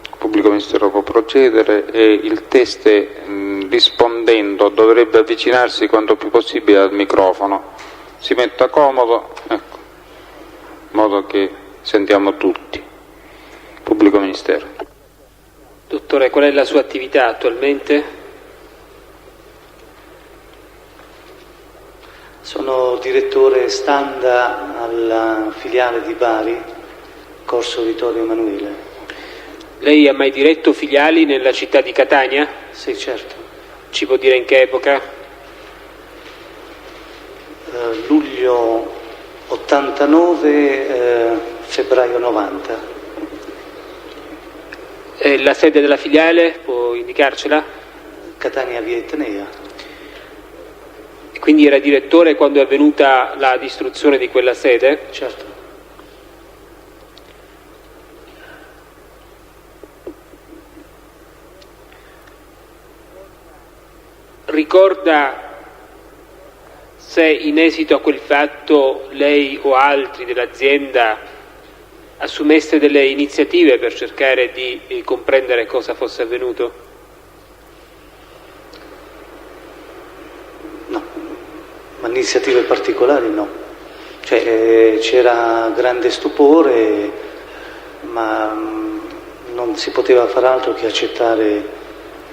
Il pubblico ministero può procedere e il test rispondendo dovrebbe avvicinarsi quanto più possibile al microfono. Si metta comodo, ecco, in modo che sentiamo tutti. Pubblico ministero. Dottore, qual è la sua attività attualmente? Sono direttore standa alla filiale di Bari, Corso Vittorio Emanuele. Lei ha mai diretto filiali nella città di Catania? Sì, certo. Ci può dire in che epoca? Luglio 89, febbraio 90. E la sede della filiale, può indicarcela? Catania via Etnea. E quindi era direttore quando è avvenuta la distruzione di quella sede? Certo. Ricorda se in esito a quel fatto lei o altri dell'azienda assumeste delle iniziative per cercare di comprendere cosa fosse avvenuto? No, ma iniziative particolari no. Cioè, c'era grande stupore, ma non si poteva far altro che accettare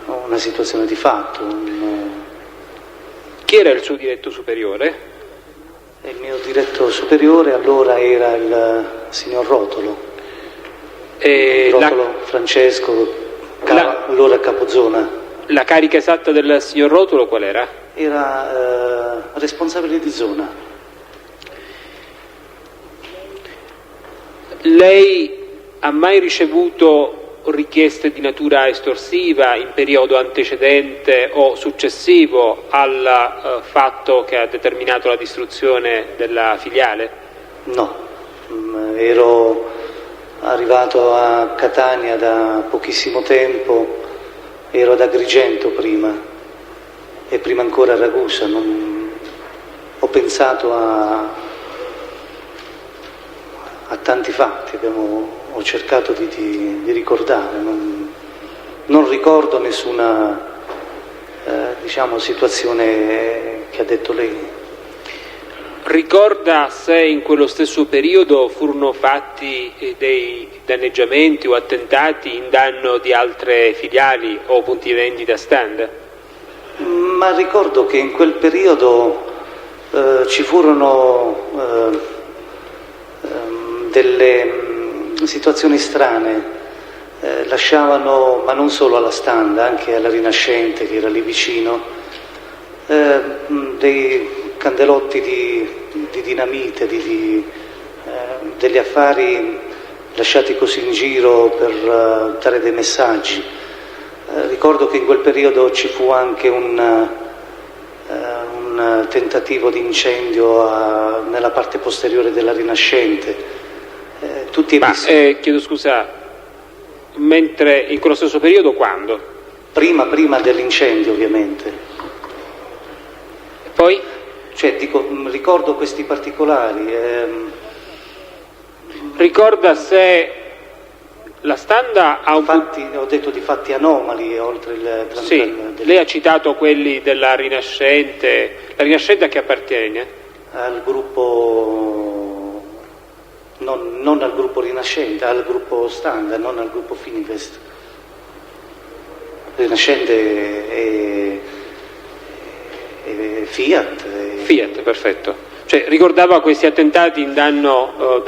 una situazione di fatto. Chi era il suo diretto superiore? Il mio diretto superiore allora era il signor Rotolo, Francesco, allora capozona. La carica esatta del signor Rotolo qual era? Era responsabile di zona. Lei ha mai ricevuto richieste di natura estorsiva in periodo antecedente o successivo al fatto che ha determinato la distruzione della filiale? No, ero arrivato a Catania da pochissimo tempo, ero ad Agrigento prima e prima ancora a Ragusa. Ho pensato a tanti fatti, ho cercato di ricordare, non ricordo nessuna situazione che ha detto lei. Ricorda se in quello stesso periodo furono fatti dei danneggiamenti o attentati in danno di altre filiali o punti vendita stand? Ma ricordo che in quel periodo ci furono delle situazioni strane, lasciavano, ma non solo alla Standa, anche alla Rinascente che era lì vicino, dei candelotti di dinamite, degli affari lasciati così in giro per dare dei messaggi. Ricordo che in quel periodo ci fu anche un tentativo di incendio nella parte posteriore della Rinascente. Chiedo scusa, mentre in quello stesso periodo quando? Prima dell'incendio, ovviamente. E poi? Cioè, ricordo questi particolari. Ricorda se La Standa ha un ho detto di fatti anomali oltre il sì, lei ha citato quelli della Rinascente. La Rinascente a che appartiene? Al gruppo, non al gruppo Rinascente, al gruppo Standa, non al gruppo Fininvest. Rinascente è Fiat. Fiat, perfetto. Cioè, ricordava questi attentati in danno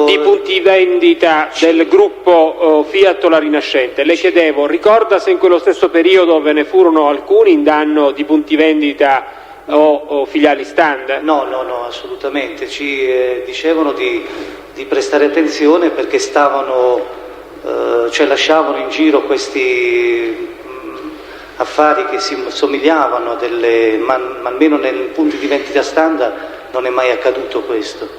di punti vendita del gruppo Fiat o la Rinascente. Le chiedevo, ricorda se in quello stesso periodo ve ne furono alcuni in danno di punti vendita o filiali Stand? No, assolutamente. Ci dicevano di prestare attenzione perché lasciavano in giro questi affari che si somigliavano, ma almeno nei punti di vendita Standa non è mai accaduto questo.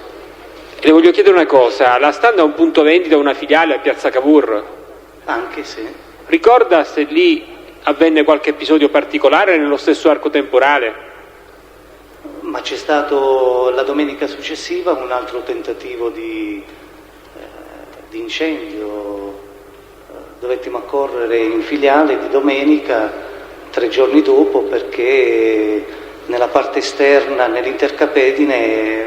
Le voglio chiedere una cosa, la Standa è un punto vendita, una filiale a Piazza Cavour? Anche sì. Ricorda se lì avvenne qualche episodio particolare nello stesso arco temporale? Ma c'è stato la domenica successiva un altro tentativo di incendio, dovettimo accorrere in filiale di domenica 3 giorni dopo perché nella parte esterna, nell'intercapedine,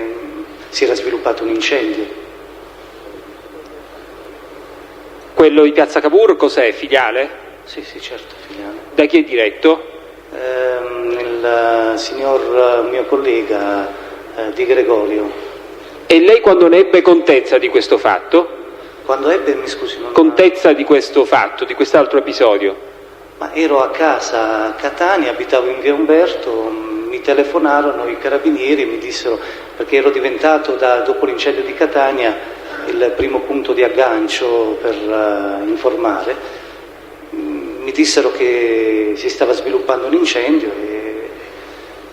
si era sviluppato un incendio. Quello di Piazza Cavour cos'è? Filiale? Sì, certo, filiale. Da chi è diretto? Il signor mio collega Di Gregorio. E lei quando ne ebbe contezza di questo fatto? Quando ebbe, mi scusi, contezza di questo fatto, di quest'altro episodio? Ma ero a casa a Catania, abitavo in via Umberto, mi telefonarono i carabinieri e mi dissero, perché ero diventato dopo l'incendio di Catania il primo punto di aggancio per informare, mi dissero che si stava sviluppando un incendio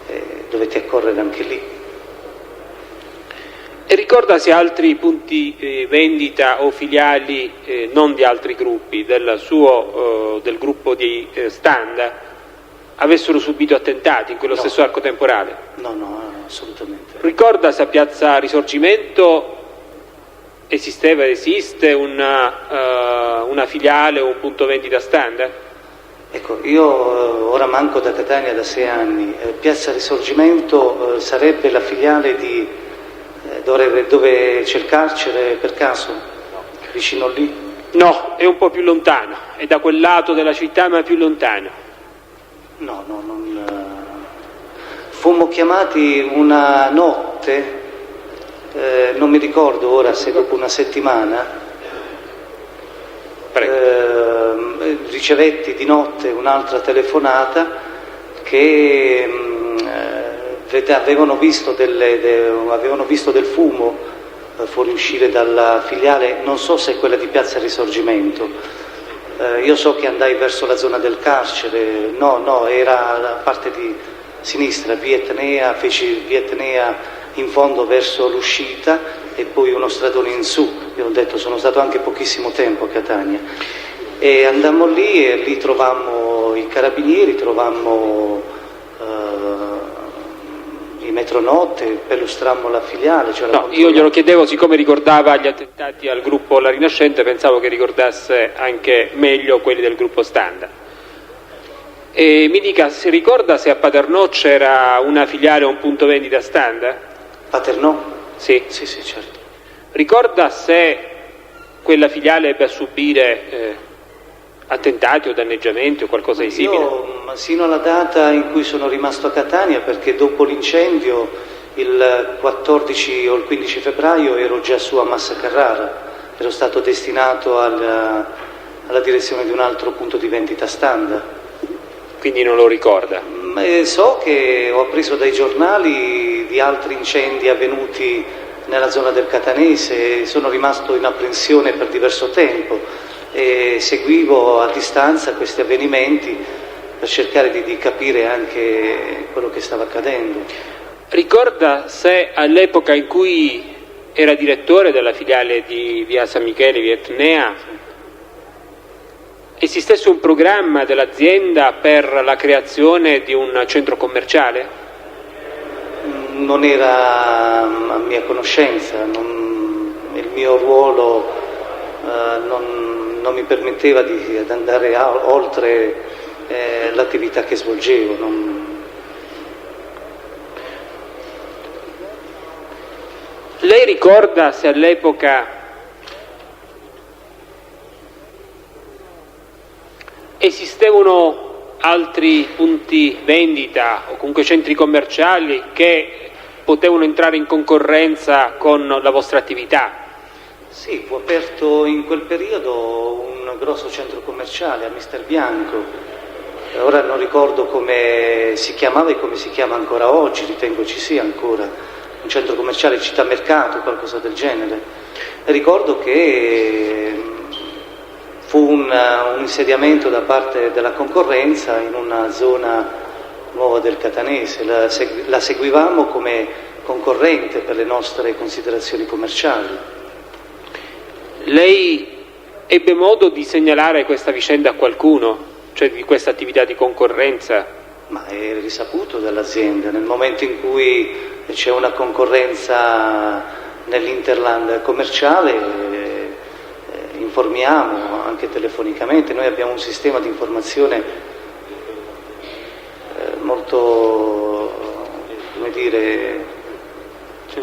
e dovetti accorrere anche lì. E ricorda se altri punti vendita o filiali non di altri gruppi del gruppo di Standa avessero subito attentati in quello stesso arco temporale? No, assolutamente. Ricorda se a Piazza Risorgimento esiste una filiale o un punto vendita Standa? Ecco, io ora manco da Catania da 6 anni. Piazza Risorgimento sarebbe la filiale dove c'è il carcere, per caso? Vicino lì? No, è un po' più lontano, è da quel lato della città ma più lontano. No, fummo chiamati una notte, non mi ricordo ora se dopo una settimana, ricevetti di notte un'altra telefonata che avevano visto del fumo fuoriuscire dalla filiale, non so se è quella di Piazza Risorgimento. Io so che andai verso la zona del carcere, no, era la parte di sinistra, via Etnea, feci via Etnea in fondo verso l'uscita e poi uno stradone in su. Io ho detto, sono stato anche pochissimo tempo a Catania. E andammo lì e lì trovammo i carabinieri, trovammo i metronotte, perlustrammo la filiale. No, io glielo chiedevo, siccome ricordava gli attentati al gruppo La Rinascente, pensavo che ricordasse anche meglio quelli del gruppo Standa. E mi dica, si ricorda se a Paternò c'era una filiale o un punto vendita Standa? Paternò? Sì, certo. Ricorda se quella filiale ebbe a subire attentati o danneggiamenti o qualcosa di simile? Io sino alla data in cui sono rimasto a Catania, perché dopo l'incendio il 14 o il 15 febbraio ero già su a Massa Carrara, ero stato destinato alla direzione di un altro punto di vendita Standa. Quindi non lo ricorda? So che ho appreso dai giornali di altri incendi avvenuti nella zona del Catanese, sono rimasto in apprensione per diverso tempo e seguivo a distanza questi avvenimenti per cercare di capire anche quello che stava accadendo. Ricorda se all'epoca in cui era direttore della filiale di via San Michele, via Etnea, esistesse un programma dell'azienda per la creazione di un centro commerciale? Non era a mia conoscenza, il mio ruolo non mi permetteva di andare oltre l'attività che svolgevo. Lei ricorda se all'epoca esistevano altri punti vendita o comunque centri commerciali che potevano entrare in concorrenza con la vostra attività? Sì, fu aperto in quel periodo un grosso centro commerciale a Mister Bianco. Ora non ricordo come si chiamava e come si chiama ancora oggi, ritengo ci sia ancora un centro commerciale Città Mercato, qualcosa del genere. Ricordo che fu un insediamento da parte della concorrenza in una zona nuova del Catanese, la seguivamo come concorrente per le nostre considerazioni commerciali. Lei ebbe modo di segnalare questa vicenda a qualcuno, cioè di questa attività di concorrenza? Ma è risaputo dall'azienda, nel momento in cui c'è una concorrenza nell'interland commerciale informiamo anche telefonicamente. Noi abbiamo un sistema di informazione molto, come dire,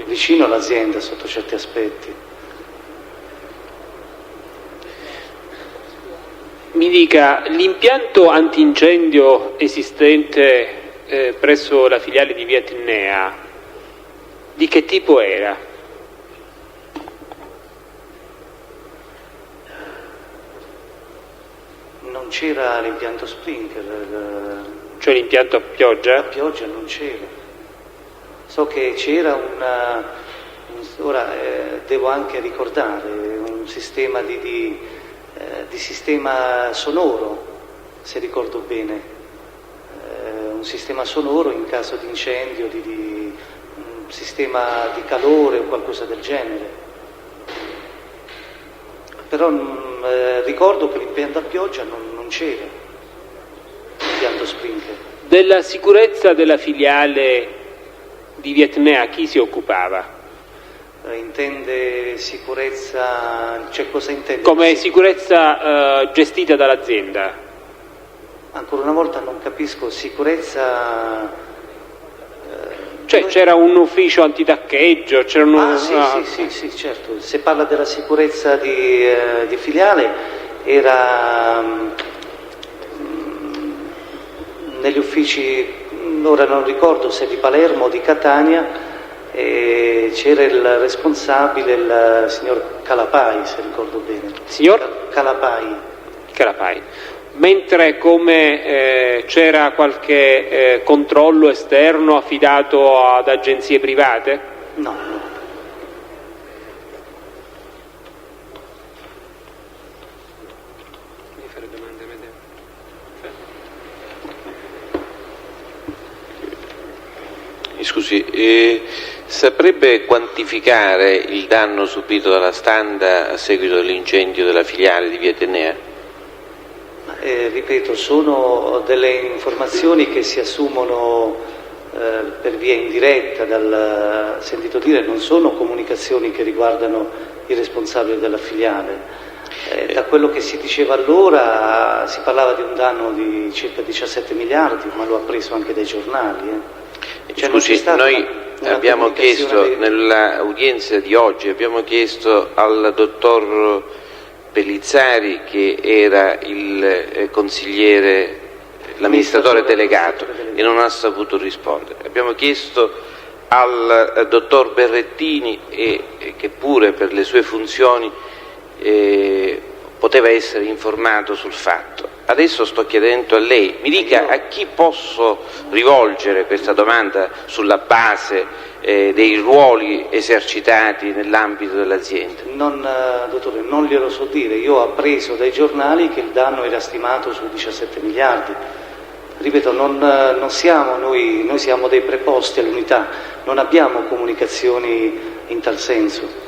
vicino all'azienda sotto certi aspetti. Mi dica, l'impianto antincendio esistente presso la filiale di Via Etnea, di che tipo era? Non c'era l'impianto sprinkler. Cioè l'impianto a pioggia? A pioggia non c'era. So che c'era ora devo anche ricordare, un sistema di sistema sonoro, se ricordo bene, un sistema sonoro in caso di incendio, un sistema di calore o qualcosa del genere. Però ricordo che l'impianto a pioggia non c'era, l'impianto sprinkler. Della sicurezza della filiale di Via Etnea chi si occupava? Intende sicurezza, cioè cosa intende? Come sicurezza gestita dall'azienda? Ancora una volta non capisco, sicurezza... Cioè c'era un ufficio antitaccheggio, c'era sì, certo. Se parla della sicurezza di filiale era negli uffici, ora non ricordo se di Palermo o di Catania, e c'era il responsabile, il signor Calapai, se ricordo bene. Signor? Calapai. Mentre c'era qualche controllo esterno affidato ad agenzie private? No. Scusi, saprebbe quantificare il danno subito dalla Standa a seguito dell'incendio della filiale di Via Etnea? Ripeto, sono delle informazioni che si assumono per via indiretta dal sentito dire, non sono comunicazioni che riguardano i responsabili della filiale. Da quello che si diceva allora si parlava di un danno di circa 17 miliardi, ma lo ha preso anche dai giornali. Cioè, scusi, noi abbiamo chiesto, nell'udienza di oggi, abbiamo chiesto al dottor Pellizzari, che era il consigliere, l'amministratore delegato, e non ha saputo rispondere. Abbiamo chiesto al dottor Berrettini, che pure per le sue funzioni poteva essere informato sul fatto. Adesso sto chiedendo a lei, mi dica a chi posso rivolgere questa domanda sulla base dei ruoli esercitati nell'ambito dell'azienda. Dottore, non glielo so dire, io ho appreso dai giornali che il danno era stimato su 17 miliardi. Ripeto, non siamo noi siamo dei preposti all'unità, non abbiamo comunicazioni in tal senso.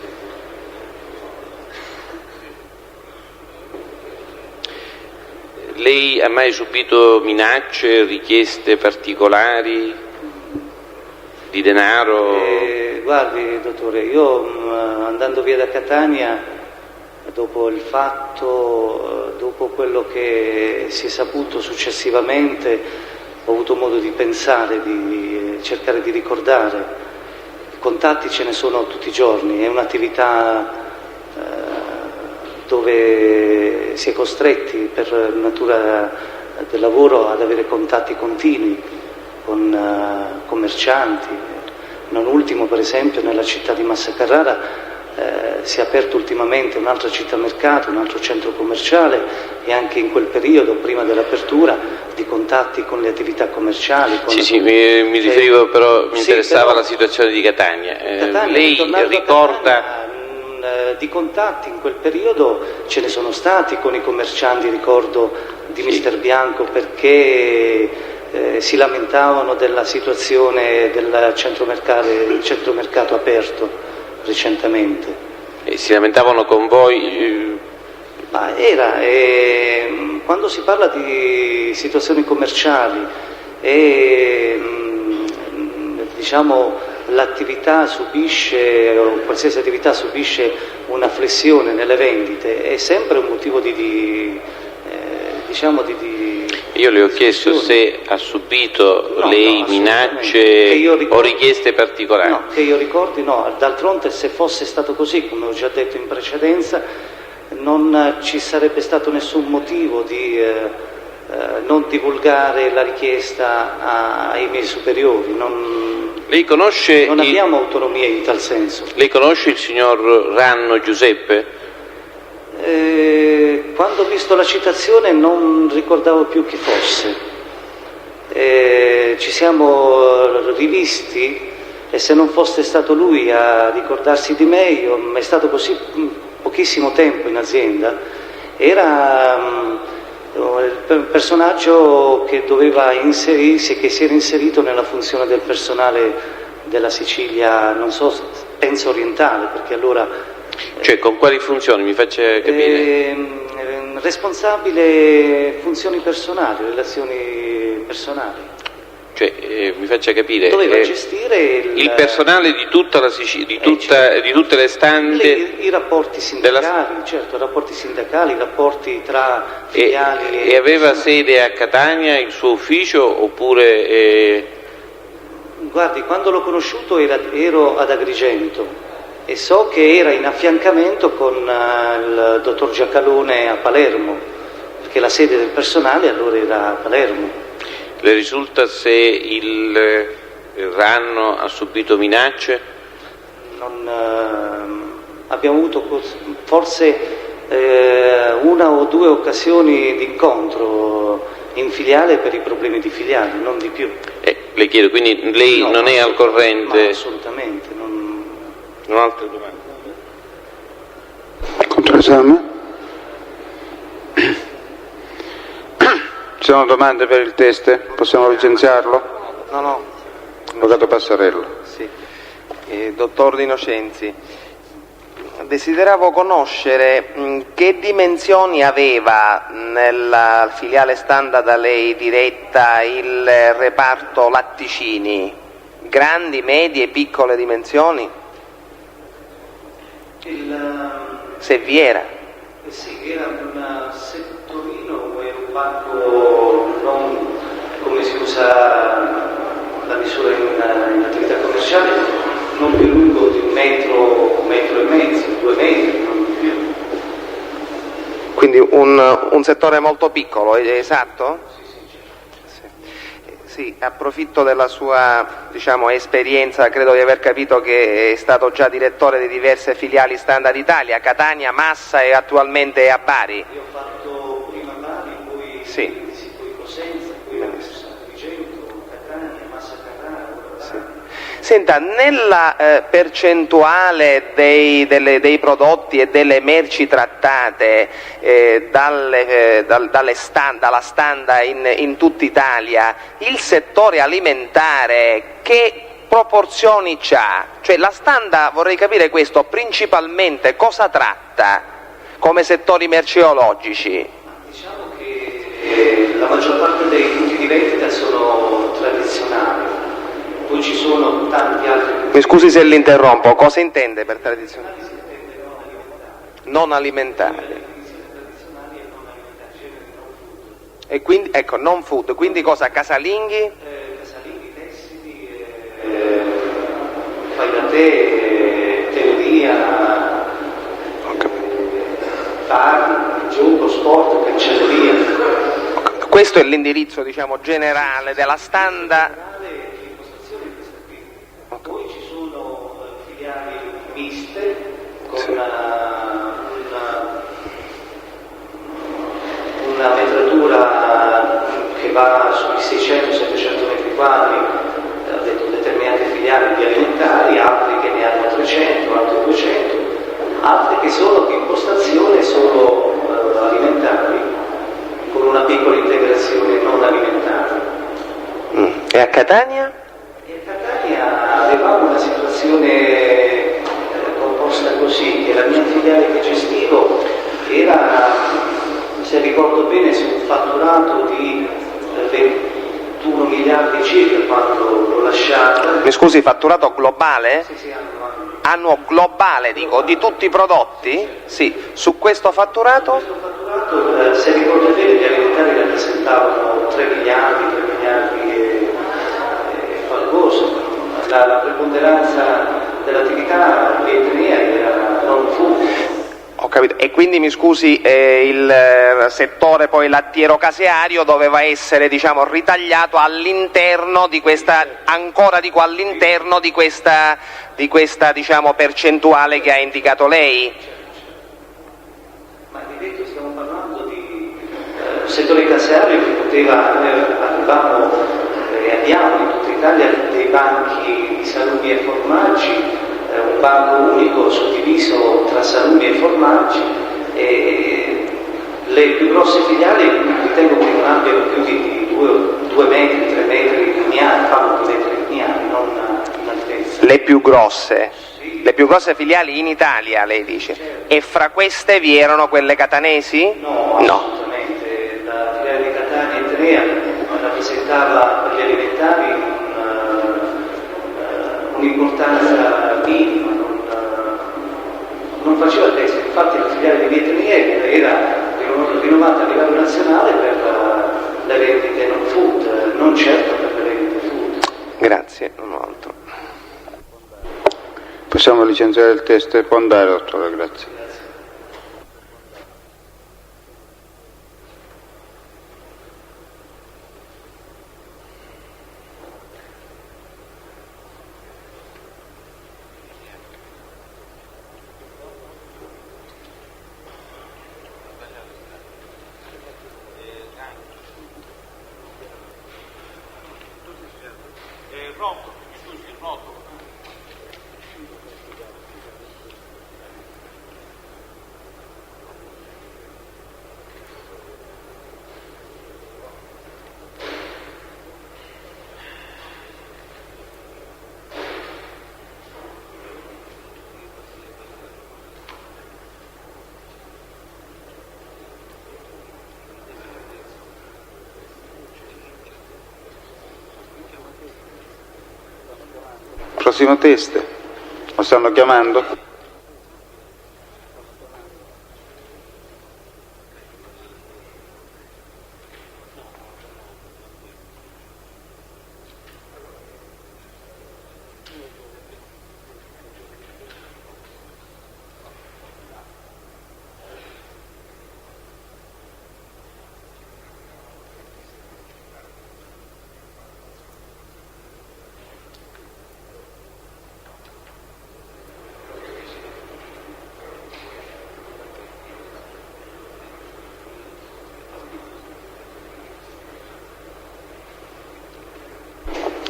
Lei ha mai subito minacce, richieste particolari di denaro? Guardi, dottore, io andando via da Catania dopo il fatto, dopo quello che si è saputo successivamente, ho avuto modo di pensare, di cercare di ricordare. Contatti ce ne sono tutti i giorni, è un'attività dove si è costretti per natura del lavoro ad avere contatti continui con commercianti. Non ultimo, per esempio, nella città di Massa Carrara si è aperto ultimamente un'altra città mercato, un altro centro commerciale, e anche in quel periodo, prima dell'apertura, di contatti con le attività commerciali. Mi riferivo però, mi interessava la situazione di Catania. Lei ricorda... Di contatti in quel periodo ce ne sono stati con i commercianti, ricordo di Mister Bianco, perché si lamentavano della situazione del centromercato aperto recentemente. E si lamentavano con voi? Ma quando si parla di situazioni commerciali e diciamo l'attività subisce, o qualsiasi attività subisce una flessione nelle vendite, è sempre un motivo di Io le ho chiesto se ha subito lei minacce o richieste particolari. No, che io ricordi no, d'altronde se fosse stato così, come ho già detto in precedenza, non ci sarebbe stato nessun motivo di non divulgare la richiesta ai miei superiori. Lei conosce non abbiamo autonomia in tal senso. Lei conosce il signor Ranno Giuseppe? Quando ho visto la citazione non ricordavo più chi fosse. Ci siamo rivisti e se non fosse stato lui a ricordarsi di me, è stato così pochissimo tempo in azienda, era un personaggio che doveva inserirsi, che si era inserito nella funzione del personale della Sicilia, non so, penso orientale, perché allora... Cioè, con quali funzioni, mi faccia capire? Responsabile funzioni personali, relazioni personali. Cioè, mi faccia capire, doveva gestire il personale di tutta la Sicilia, di tutte le stande, i rapporti sindacali, certo, i rapporti sindacali, i rapporti tra filiali e aveva sede a Catania il suo ufficio oppure? Guardi, quando l'ho conosciuto ero ad Agrigento e so che era in affiancamento con il dottor Giacalone a Palermo, perché la sede del personale allora era a Palermo. Le risulta se il Ranno ha subito minacce? Abbiamo avuto forse una o due occasioni di incontro in filiale per i problemi di filiale, non di più. Le chiedo, quindi lei non è al corrente? No, assolutamente. Non ho altre domande. Controesame? Ci sono domande per il test? Possiamo licenziarlo? No. Avvocato Passarello. Sì. Dottor Di Innocenzi, desideravo conoscere che dimensioni aveva nella filiale standard da lei diretta il reparto latticini? Grandi, medie, piccole dimensioni? Se vi era? Sì, era un settorino, un banco non come si usa la misura in attività commerciale, non più lungo di 1 metro e mezzo, 2 metri, non di più. Quindi un settore molto piccolo, è esatto? Sì, approfitto della sua esperienza, credo di aver capito che è stato già direttore di diverse filiali Standard Italia, Catania, Massa e attualmente a Bari. Io ho fatto prima Bari, poi Cosenza, poi Agrigento, Catania, Massa Carrara. Sì. Senta, nella percentuale dei prodotti e delle merci trattate dalla standa in tutta Italia, il settore alimentare che proporzioni c'ha? Cioè la standa, vorrei capire questo, principalmente cosa tratta come settori merceologici? Diciamo che la maggior parte dei punti di vendita sono tradizionali. Poi ci sono tanti altri. Mi scusi se l'interrompo, cosa intende per tradizionale? Non alimentari. E quindi, ecco, non food, quindi cosa? Casalinghi? Casalinghi, tessili, fai da te, teoria, bar, gioco, sport, cancelleria. Questo è l'indirizzo, diciamo, generale della Standa. Poi ci sono filiali miste con una metratura che va sui 600-700 metri quadri, ho detto determinate filiali di alimentari, altri che ne hanno 300, altri 200, altri che sono di impostazione solo alimentari, con una piccola integrazione non alimentare. E a Catania? E a Catania avevamo una situazione composta così, che la mia filiale che gestivo era, se ricordo bene, su un fatturato di 21 miliardi circa quando l'ho lasciato. Mi scusi, fatturato globale? Sì, annuo globale, dico, di tutti i prodotti? Sì, su questo fatturato? Questo fatturato, se ricordo bene, gli alimentari rappresentavano 3 miliardi e qualcosa. La preponderanza dell'attività vietnamita era non food. Ho capito, e quindi mi scusi, il settore poi lattiero-caseario doveva essere, diciamo, ritagliato all'interno di questa, ancora dico all'interno di questa diciamo percentuale che ha indicato lei? Ma ripeto, stiamo parlando di settore caseario che poteva, avevamo e abbiamo in tutta Italia dei banchi di salumi e formaggi, un banco unico suddiviso tra salumi e formaggi, e le più grosse filiali ritengo che non abbiano più di 2 metri, 3 metri lineari, fanno 2 metri lineari, non in altezza. Le più grosse? Sì. Le più grosse filiali in Italia, lei dice? Certo. E fra queste vi erano quelle catanesi? No, assolutamente. La filiale di Catania e Trea rappresentava per gli alimentari un'importanza minima, non faceva test. Infatti la filiale di Vietnamese era rinomata a livello nazionale per le vendite non food, non certo per le vendite food. Grazie, non ho altro. Possiamo licenziare il test e può andare, dottore, grazie. Prossimo test, lo stanno chiamando?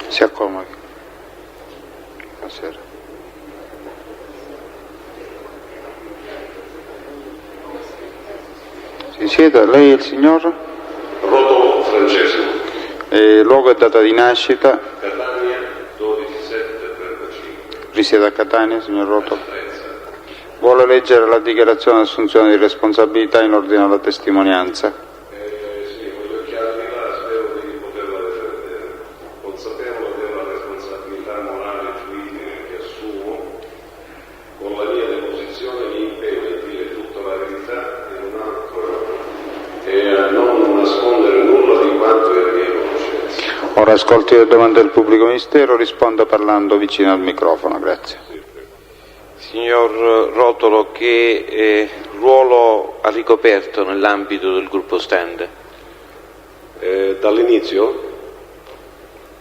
Si accomodi. Buonasera. Si sieda, lei è il signor? Roto Francesco. Luogo e data di nascita? Catania 12/7/35. Risiede a Catania, signor Roto? Vuole leggere la dichiarazione di assunzione di responsabilità in ordine alla testimonianza? Sì, voglio chiarirla, spero di poterla difendere. Consapevole della responsabilità morale e giuridica che assumo, con la mia deposizione mi impegno a dire tutta Ora ascolti le domande del pubblico ministero, risponda parlando vicino al microfono, grazie. Signor Rotolo, che ruolo ha ricoperto nell'ambito del gruppo Stand? Dall'inizio?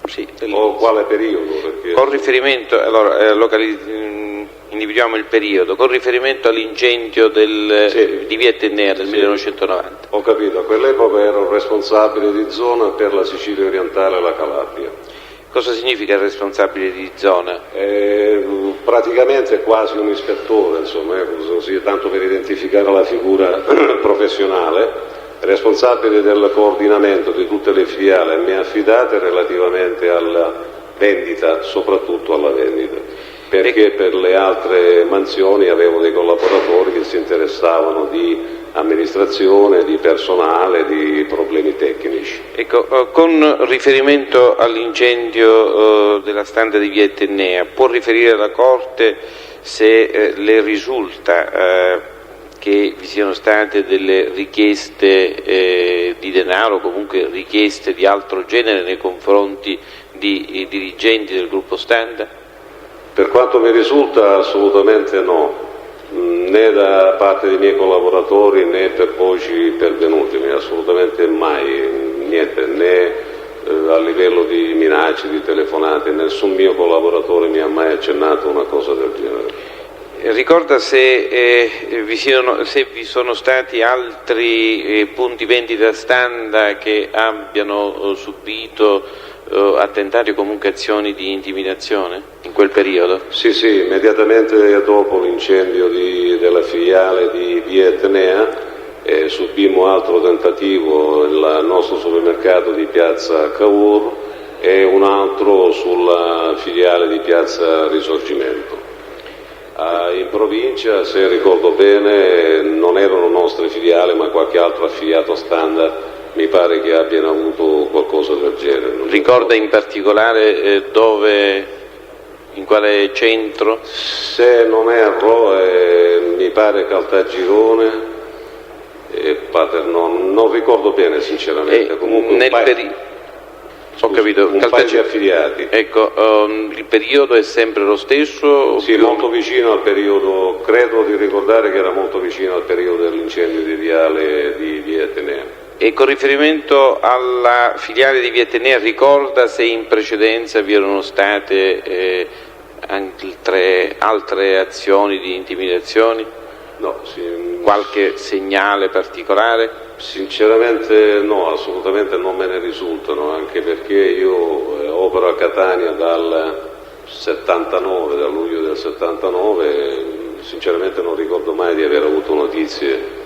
Sì, O quale periodo? Perché... Con riferimento, allora, individuiamo il periodo, con riferimento all'incendio di via Etnea del 1990. Ho capito, a quell'epoca ero responsabile di zona per la Sicilia orientale e la Calabria. Cosa significa responsabile di zona? Praticamente quasi un ispettore, insomma, così, tanto per identificare la figura professionale, responsabile del coordinamento di tutte le filiali a me affidate relativamente alla vendita, soprattutto alla vendita, perché per le altre mansioni avevo dei collaboratori che si interessavano di amministrazione, di personale, di problemi tecnici. Ecco, con riferimento all'incendio della Stand di via Etnea, può riferire alla Corte se le risulta che vi siano state delle richieste di denaro o comunque richieste di altro genere nei confronti di dirigenti del gruppo Stand? Per quanto mi risulta assolutamente no, né da parte dei miei collaboratori né per voci pervenutemi, assolutamente mai, niente, né a livello di minacce, di telefonate, nessun mio collaboratore mi ha mai accennato una cosa del genere. Ricorda se vi sono stati altri punti vendita Stand che abbiano subito attentati o comunque azioni di intimidazione in quel periodo? Sì, immediatamente dopo l'incendio della filiale di via Etnea subimmo altro tentativo nel nostro supermercato di piazza Cavour e un altro sulla filiale di piazza Risorgimento. In provincia, se ricordo bene, non erano nostre filiali ma qualche altro affiliato Stand mi pare che abbiano avuto qualcosa del genere. Ricorda in particolare dove, in quale centro? Se non erro, mi pare Caltagirone e Paternò, non ricordo bene sinceramente. Comunque ho capito, un paio di affiliati. Ecco, il periodo è sempre lo stesso? Sì, molto vicino al periodo, credo di ricordare che era molto vicino al periodo dell'incendio di viale di via Etnea. E con riferimento alla filiale di via Etnea, ricorda se in precedenza vi erano state altre azioni di intimidazioni? No. Qualche segnale particolare? Sinceramente no, assolutamente non me ne risultano, anche perché io opero a Catania dal luglio del 79 e sinceramente non ricordo mai di aver avuto notizie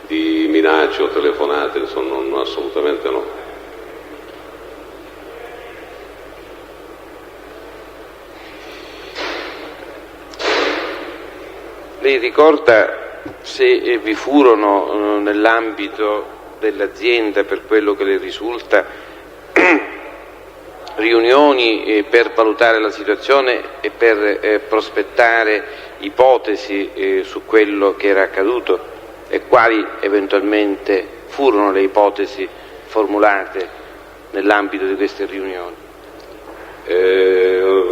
di minacce o telefonate, insomma, assolutamente no. Lei ricorda se vi furono nell'ambito dell'azienda, per quello che le risulta, riunioni per valutare la situazione e per prospettare ipotesi su quello che era accaduto e quali eventualmente furono le ipotesi formulate nell'ambito di queste riunioni?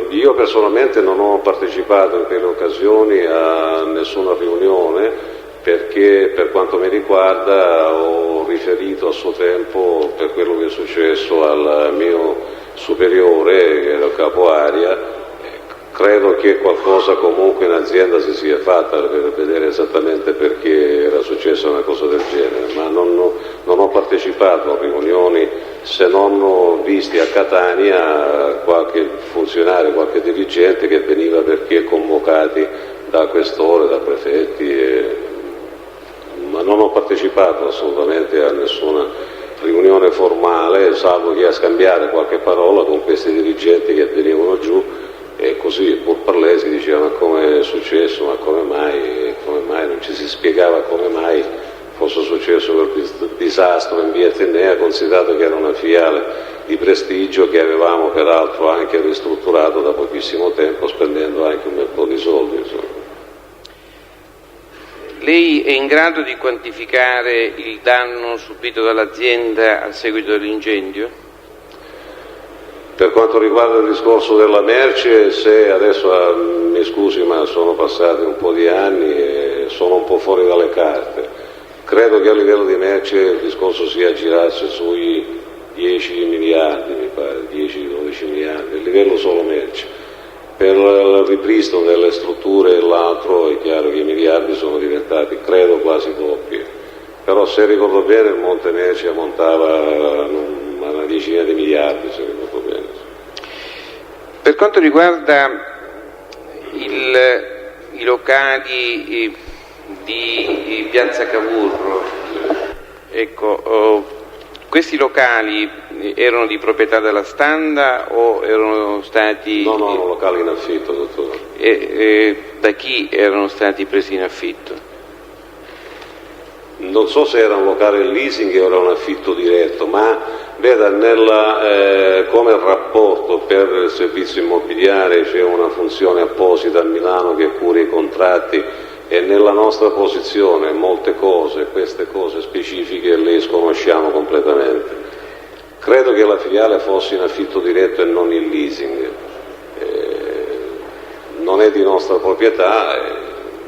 Io personalmente non ho partecipato in quelle occasioni a nessuna riunione perché per quanto mi riguarda ho riferito a suo tempo per quello che è successo al mio superiore che era capo area. Credo che qualcosa comunque in azienda si sia fatta per vedere esattamente perché era successa una cosa del genere, ma non ho partecipato a riunioni se non visti a Catania qualche funzionario, qualche dirigente che veniva perché convocati da questore, da prefetti, ma non ho partecipato assolutamente a nessuna riunione formale, salvo che a scambiare qualche parola con questi dirigenti che venivano giù. E così, pur parlé, si diceva ma come è successo, ma come mai, non ci si spiegava come mai fosse successo quel disastro in via Etnea, considerato che era una filiale di prestigio che avevamo peraltro anche ristrutturato da pochissimo tempo, spendendo anche un bel po' di soldi. Insomma. Lei è in grado di quantificare il danno subito dall'azienda a seguito dell'incendio? Per quanto riguarda il discorso della merce, se adesso mi scusi ma sono passati un po' di anni e sono un po' fuori dalle carte, credo che a livello di merce il discorso si aggirasse sui 10 miliardi, mi pare, 10-12 miliardi, a livello solo merce. Per il ripristino delle strutture e l'altro è chiaro che i miliardi sono diventati, credo, quasi doppi. Però se ricordo bene il monte merce ammontava a una decina di miliardi, se ricordo bene. Per quanto riguarda i locali di Piazza Cavour, ecco, questi locali erano di proprietà della Standa o erano stati... No, locali in affitto, dottore. Da chi erano stati presi in affitto? Non so se era un locale in leasing o era un affitto diretto, ma veda, come rapporto per il servizio immobiliare c'è una funzione apposita a Milano che cura i contratti e nella nostra posizione molte cose, queste cose specifiche, le sconosciamo completamente. Credo che la filiale fosse in affitto diretto e non in leasing. Non è di nostra proprietà e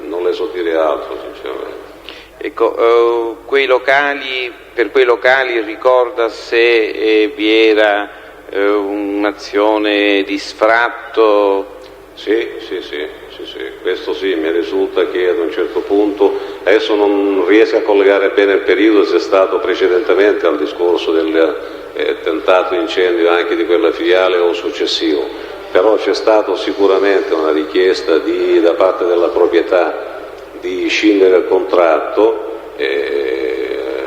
non le so dire altro, sinceramente. Ecco, per quei locali ricorda se vi era un'azione di sfratto? Sì, questo sì, mi risulta che ad un certo punto, adesso non riesco a collegare bene il periodo se è stato precedentemente al discorso del tentato incendio anche di quella filiale o successivo, però c'è stata sicuramente una richiesta da parte della proprietà di scindere il contratto,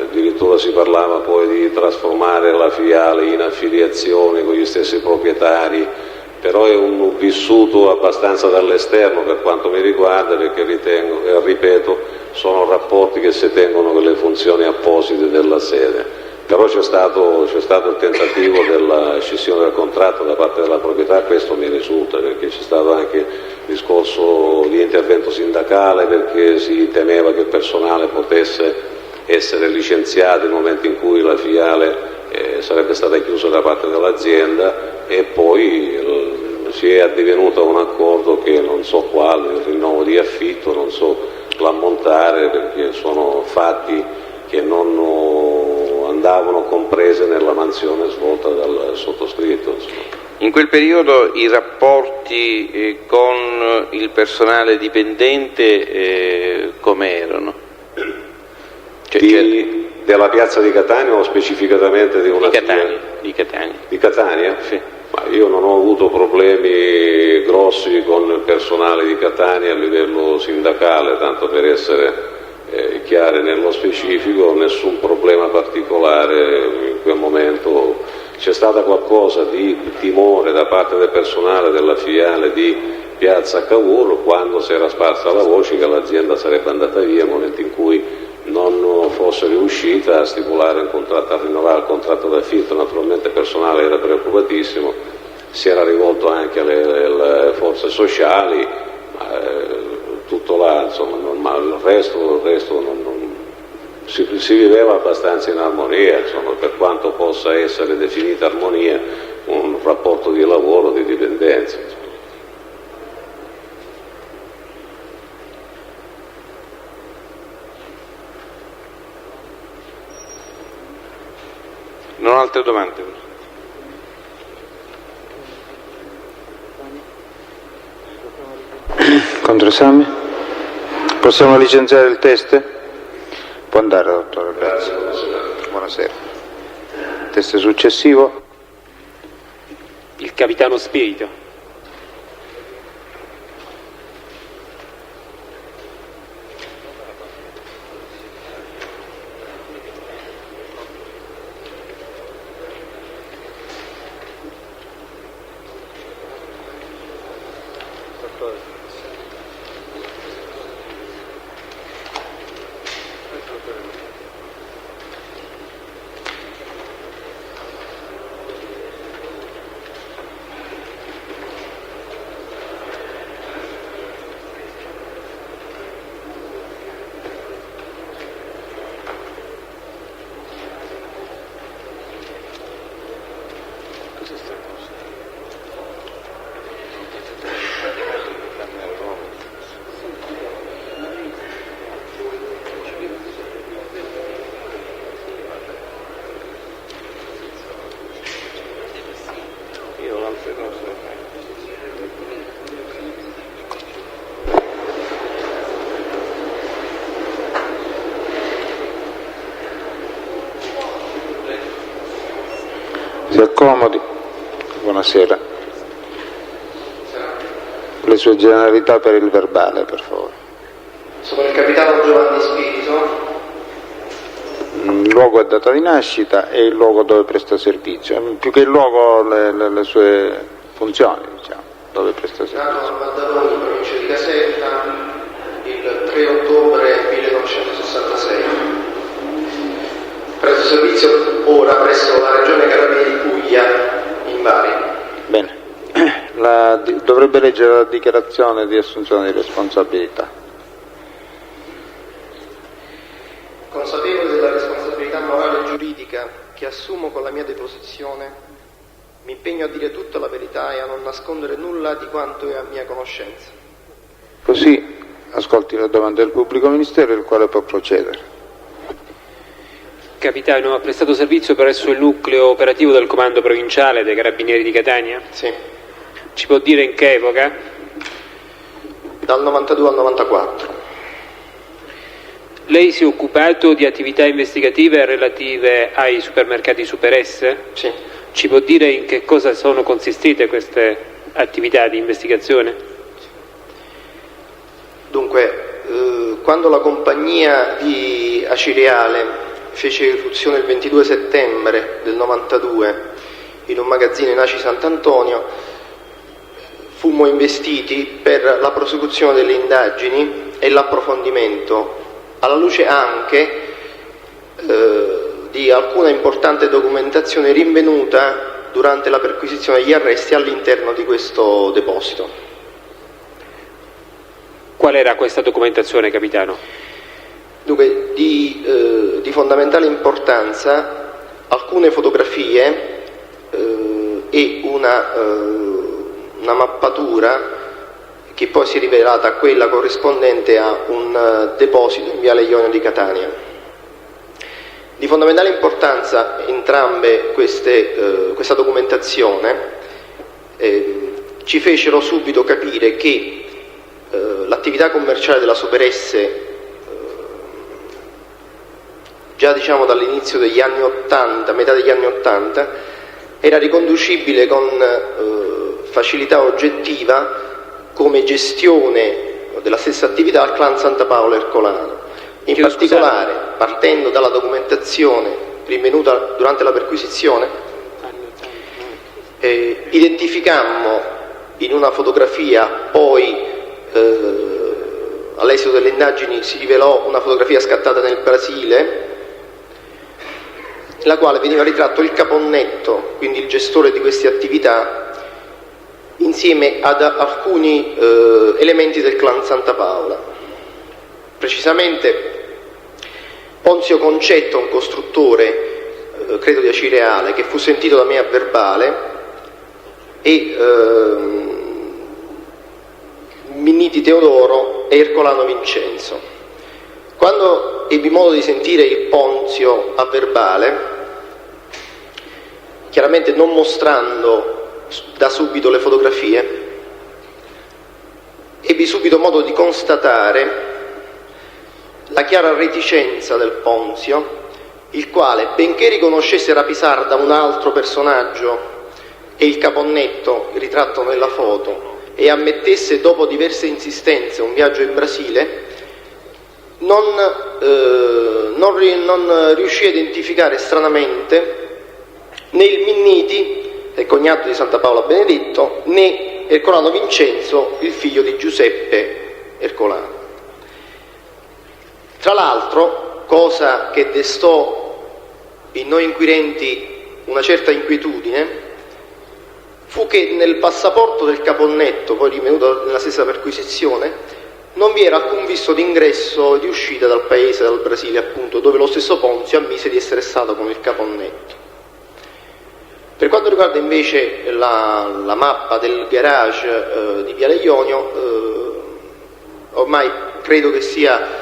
addirittura si parlava poi di trasformare la filiale in affiliazione con gli stessi proprietari, però è un vissuto abbastanza dall'esterno per quanto mi riguarda, perché ritengo, ripeto, sono rapporti che si tengono con le funzioni apposite della sede. Però c'è stato il tentativo della scissione del contratto da parte della proprietà, questo mi risulta, perché c'è stato anche il discorso di intervento sindacale, perché si temeva che il personale potesse essere licenziato nel momento in cui la filiale sarebbe stata chiusa da parte dell'azienda, e poi si è addivenuto a un accordo che non so quale, il rinnovo di affitto, non so l'ammontare, perché sono fatti che non andavano comprese nella mansione svolta dal sottoscritto. In quel periodo i rapporti con il personale dipendente come erano? Della piazza di Catania o specificatamente di una di Catania. Di Catania? Sì. Ma io non ho avuto problemi grossi con il personale di Catania a livello sindacale, tanto per essere chiare nello specifico, nessun problema particolare in quel momento. C'è stata qualcosa di timore da parte del personale della filiale di Piazza Cavour quando si era sparsa la voce che l'azienda sarebbe andata via nel momento in cui non fosse riuscita a stipulare un contratto, a rinnovare il contratto d'affitto. Naturalmente il personale era preoccupatissimo, si era rivolto anche alle forze sociali, tutto là, insomma, normale. Il resto si viveva abbastanza in armonia, insomma, per quanto possa essere definita armonia un rapporto di lavoro, di dipendenza. Insomma. Non ho altre domande? Controesame? Possiamo licenziare il test? Può andare, dottore, grazie. Buonasera. Test successivo? Il capitano Spirito. Si accomodi. Buonasera. Le sue generalità per il verbale, per favore. Sono il capitano Giovanni Spirito. Il luogo e data di nascita e il luogo dove presta servizio. Più che il luogo, le sue funzioni, diciamo, dove presta servizio. Nato a Maddaloni, provincia di Caserta, il 3 ottobre 1966. Preso servizio ora presso la Regione Carabinieri Puglia, in Bari. Bene. Dovrebbe leggere la dichiarazione di assunzione di responsabilità. Consapevole della responsabilità morale e giuridica che assumo con la mia deposizione, mi impegno a dire tutta la verità e a non nascondere nulla di quanto è a mia conoscenza. Così ascolti la domanda del pubblico ministero, il quale può procedere. Capitano, ha prestato servizio presso il nucleo operativo del comando provinciale dei Carabinieri di Catania? Sì. Ci può dire in che epoca? Dal 92 al 94. Lei si è occupato di attività investigative relative ai supermercati Super S? Sì. Ci può dire in che cosa sono consistite queste attività di investigazione? Dunque, quando la compagnia di Acireale fece irruzione il 22 settembre del 92 in un magazzino in Aci Sant'Antonio, fummo investiti per la prosecuzione delle indagini e l'approfondimento, alla luce anche di alcuna importante documentazione rinvenuta durante la perquisizione degli arresti all'interno di questo deposito. Qual era questa documentazione, capitano? Dunque, di fondamentale importanza alcune fotografie e una mappatura che poi si è rivelata quella corrispondente a un deposito in Viale Ionio di Catania. Di fondamentale importanza entrambe questa documentazione ci fecero subito capire che l'attività commerciale della Super S, già diciamo dall'inizio degli anni 80, metà degli anni 80, era riconducibile con facilità oggettiva come gestione della stessa attività al clan Santa Paola Ercolano. In particolare, partendo dalla documentazione rinvenuta durante la perquisizione, identificammo in una fotografia, poi all'esito delle indagini si rivelò una fotografia scattata nel Brasile, nella quale veniva ritratto il caponnetto, quindi il gestore di queste attività, insieme ad alcuni elementi del clan Santa Paola. Precisamente Ponzio Concetto, un costruttore, credo di Acireale, che fu sentito da me a verbale, e Minniti Teodoro e Ercolano Vincenzo. Quando ebbi modo di sentire il Ponzio a verbale, chiaramente non mostrando da subito le fotografie, ebbi subito modo di constatare la chiara reticenza del Ponzio, il quale, benché riconoscesse Rapisarda un altro personaggio e il caponnetto ritratto nella foto, e ammettesse dopo diverse insistenze un viaggio in Brasile, non riuscì a identificare stranamente né il Minniti, il cognato di Santa Paola Benedetto, né Ercolano Vincenzo, il figlio di Giuseppe Ercolano. Tra l'altro, cosa che destò in noi inquirenti una certa inquietudine, fu che nel passaporto del caponnetto, poi rinvenuto nella stessa perquisizione, non vi era alcun visto d'ingresso e di uscita dal paese, dal Brasile appunto, dove lo stesso Ponzio ammise di essere stato con il caponnetto. Per quanto riguarda invece la mappa del garage di Viale Ionio, ormai credo che sia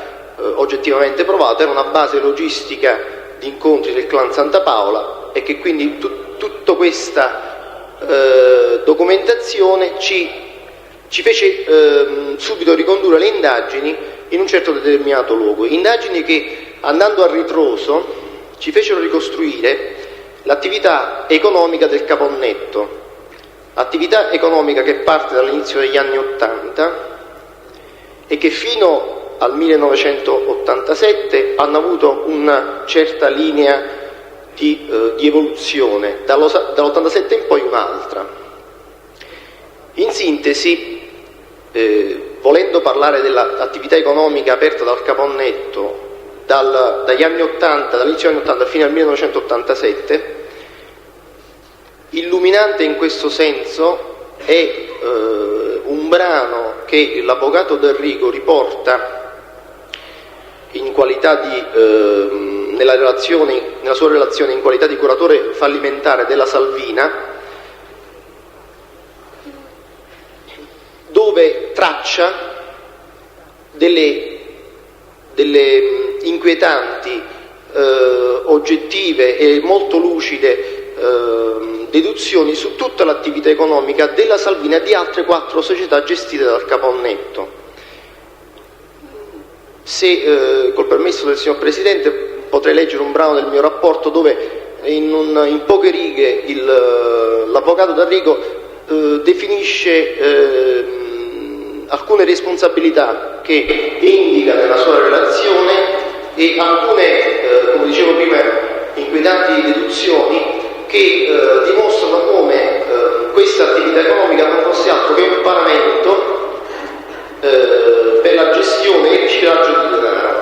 oggettivamente provato, era una base logistica di incontri del clan Santa Paola, e che quindi tutta questa documentazione ci fece subito ricondurre le indagini in un certo determinato luogo, indagini che, andando a ritroso, ci fecero ricostruire l'attività economica del Caponnetto, attività economica che parte dall'inizio degli anni '80 e che fino al 1987 hanno avuto una certa linea di evoluzione, dall'87 in poi un'altra. In sintesi, volendo parlare dell'attività economica aperta dal Caponnetto dagli anni '80, dall'inizio degli anni '80 fino al 1987, illuminante in questo senso è un brano che l'avvocato D'Arrigo riporta in qualità nella sua relazione in qualità di curatore fallimentare della Salvina, dove traccia delle inquietanti, oggettive e molto lucide deduzioni su tutta l'attività economica della Salvina e di altre 4 società gestite dal Caponnetto. Se col permesso del signor Presidente potrei leggere un brano del mio rapporto dove in poche righe l'avvocato D'Arrigo definisce alcune responsabilità che indica nella sua relazione e alcune, come dicevo prima, inquietanti deduzioni che dimostrano come questa attività economica non fosse altro che un paramento per la gestione e il riciclaggio di denaro.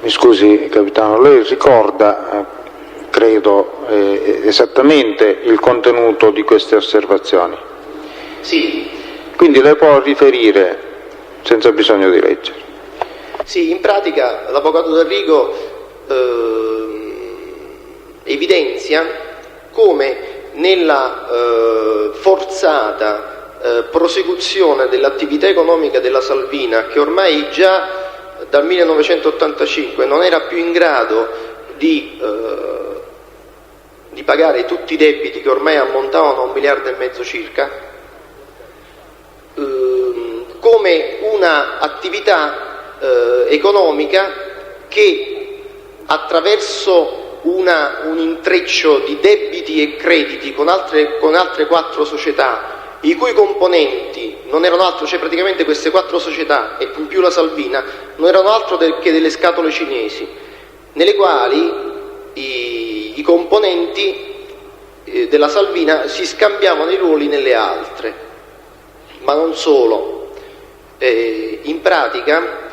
Mi scusi capitano, lei ricorda, credo, esattamente il contenuto di queste osservazioni? Sì. Quindi lei può riferire senza bisogno di leggere? Sì, in pratica l'avvocato D'Arrigo evidenzia come nella forzata prosecuzione dell'attività economica della Salvina, che ormai già dal 1985 non era più in grado di pagare tutti i debiti che ormai ammontavano a 1,5 miliardi circa, come una attività economica che attraverso un intreccio di debiti e crediti con altre 4 società, i cui componenti non erano altro, cioè praticamente queste 4 società e in più la Salvina non erano altro che delle scatole cinesi, nelle quali i componenti della Salvina si scambiavano i ruoli nelle altre. Ma non solo, in pratica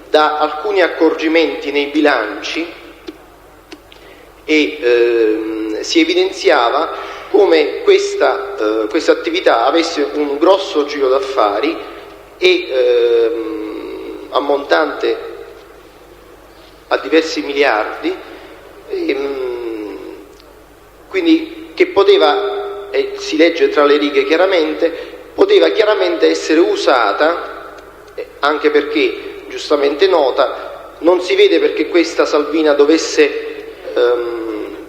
da alcuni accorgimenti nei bilanci si evidenziava come questa attività avesse un grosso giro d'affari e ammontante a diversi miliardi, quindi che poteva, si legge tra le righe chiaramente, poteva chiaramente essere usata, anche perché giustamente nota, non si vede perché questa Salvina dovesse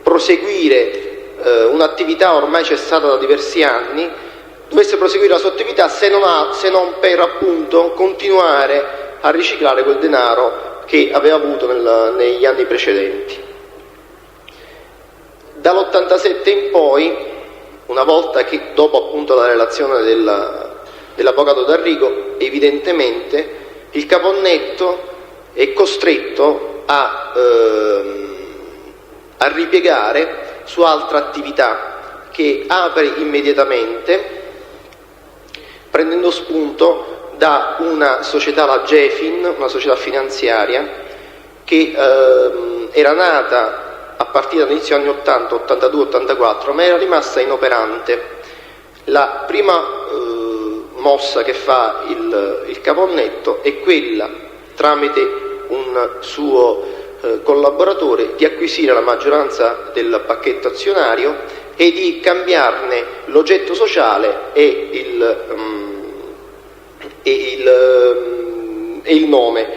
proseguire un'attività ormai cessata da diversi anni, dovesse proseguire la sua attività se non per appunto continuare a riciclare quel denaro che aveva avuto negli anni precedenti. Dall'87 in poi, una volta che dopo appunto la relazione dell'avvocato D'Arrigo, evidentemente il Caponnetto è costretto a ripiegare su altra attività che apre immediatamente prendendo spunto da una società, la Gefin, una società finanziaria che era nata a partire dall'inizio degli anni 80, 82, 84, ma era rimasta inoperante. La prima mossa che fa il Caponnetto è quella, tramite un suo collaboratore, di acquisire la maggioranza del pacchetto azionario e di cambiarne l'oggetto sociale e il nome.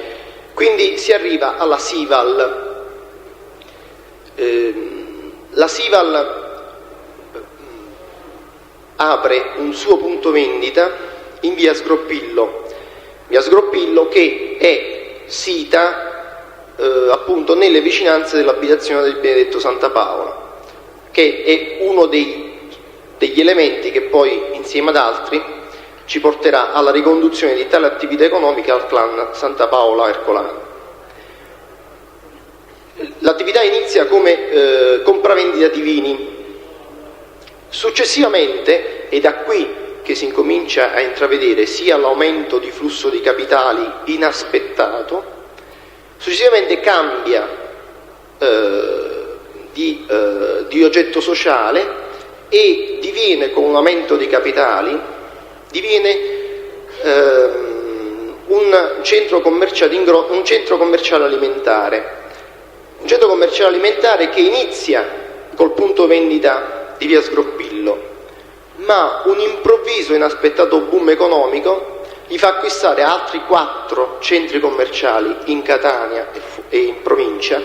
Quindi si arriva alla Sival. La Sival apre un suo punto vendita in via Sgropillo che è sita appunto nelle vicinanze dell'abitazione del Benedetto Santa Paola, che è uno degli elementi che poi, insieme ad altri, ci porterà alla riconduzione di tale attività economica al clan Santa Paola Ercolano. L'attività inizia come compravendita di vini. Successivamente, è da qui che si incomincia a intravedere sia l'aumento di flusso di capitali inaspettato, successivamente cambia di oggetto sociale e diviene, con un aumento dei capitali, diviene un centro commerciale alimentare. Un centro commerciale alimentare che inizia col punto vendita di via Sgropillo, ma un improvviso e inaspettato boom economico gli fa acquistare altri 4 centri commerciali in Catania e in provincia,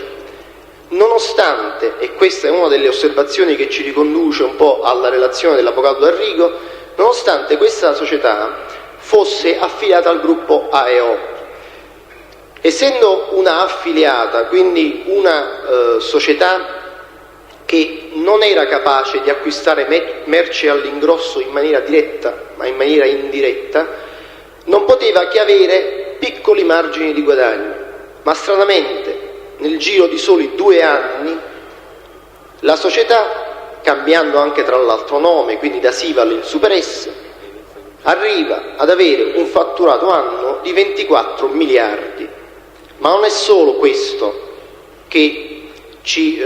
nonostante, e questa è una delle osservazioni che ci riconduce un po' alla relazione dell'avvocato D'Arrigo, nonostante questa società fosse affiliata al gruppo AEO. Essendo una affiliata, quindi una società che non era capace di acquistare merce all'ingrosso in maniera diretta, ma in maniera indiretta, non poteva che avere piccoli margini di guadagno, ma stranamente nel giro di soli 2 anni la società, cambiando anche tra l'altro nome, quindi da Sival in Super S, arriva ad avere un fatturato annuo di 24 miliardi. Ma non è solo questo che ci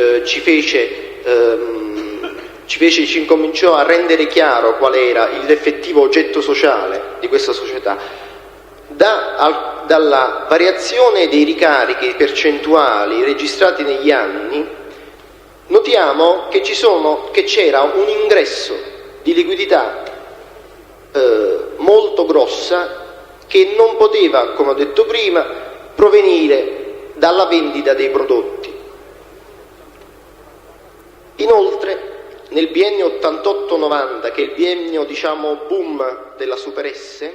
incominciò a rendere chiaro qual era l'effettivo oggetto sociale di questa società. Dalla variazione dei ricarichi percentuali registrati negli anni, notiamo che c'era un ingresso di liquidità molto grossa che non poteva, come ho detto prima, provenire dalla vendita dei prodotti. Inoltre, nel biennio 88-90, che è il biennio boom della Super S,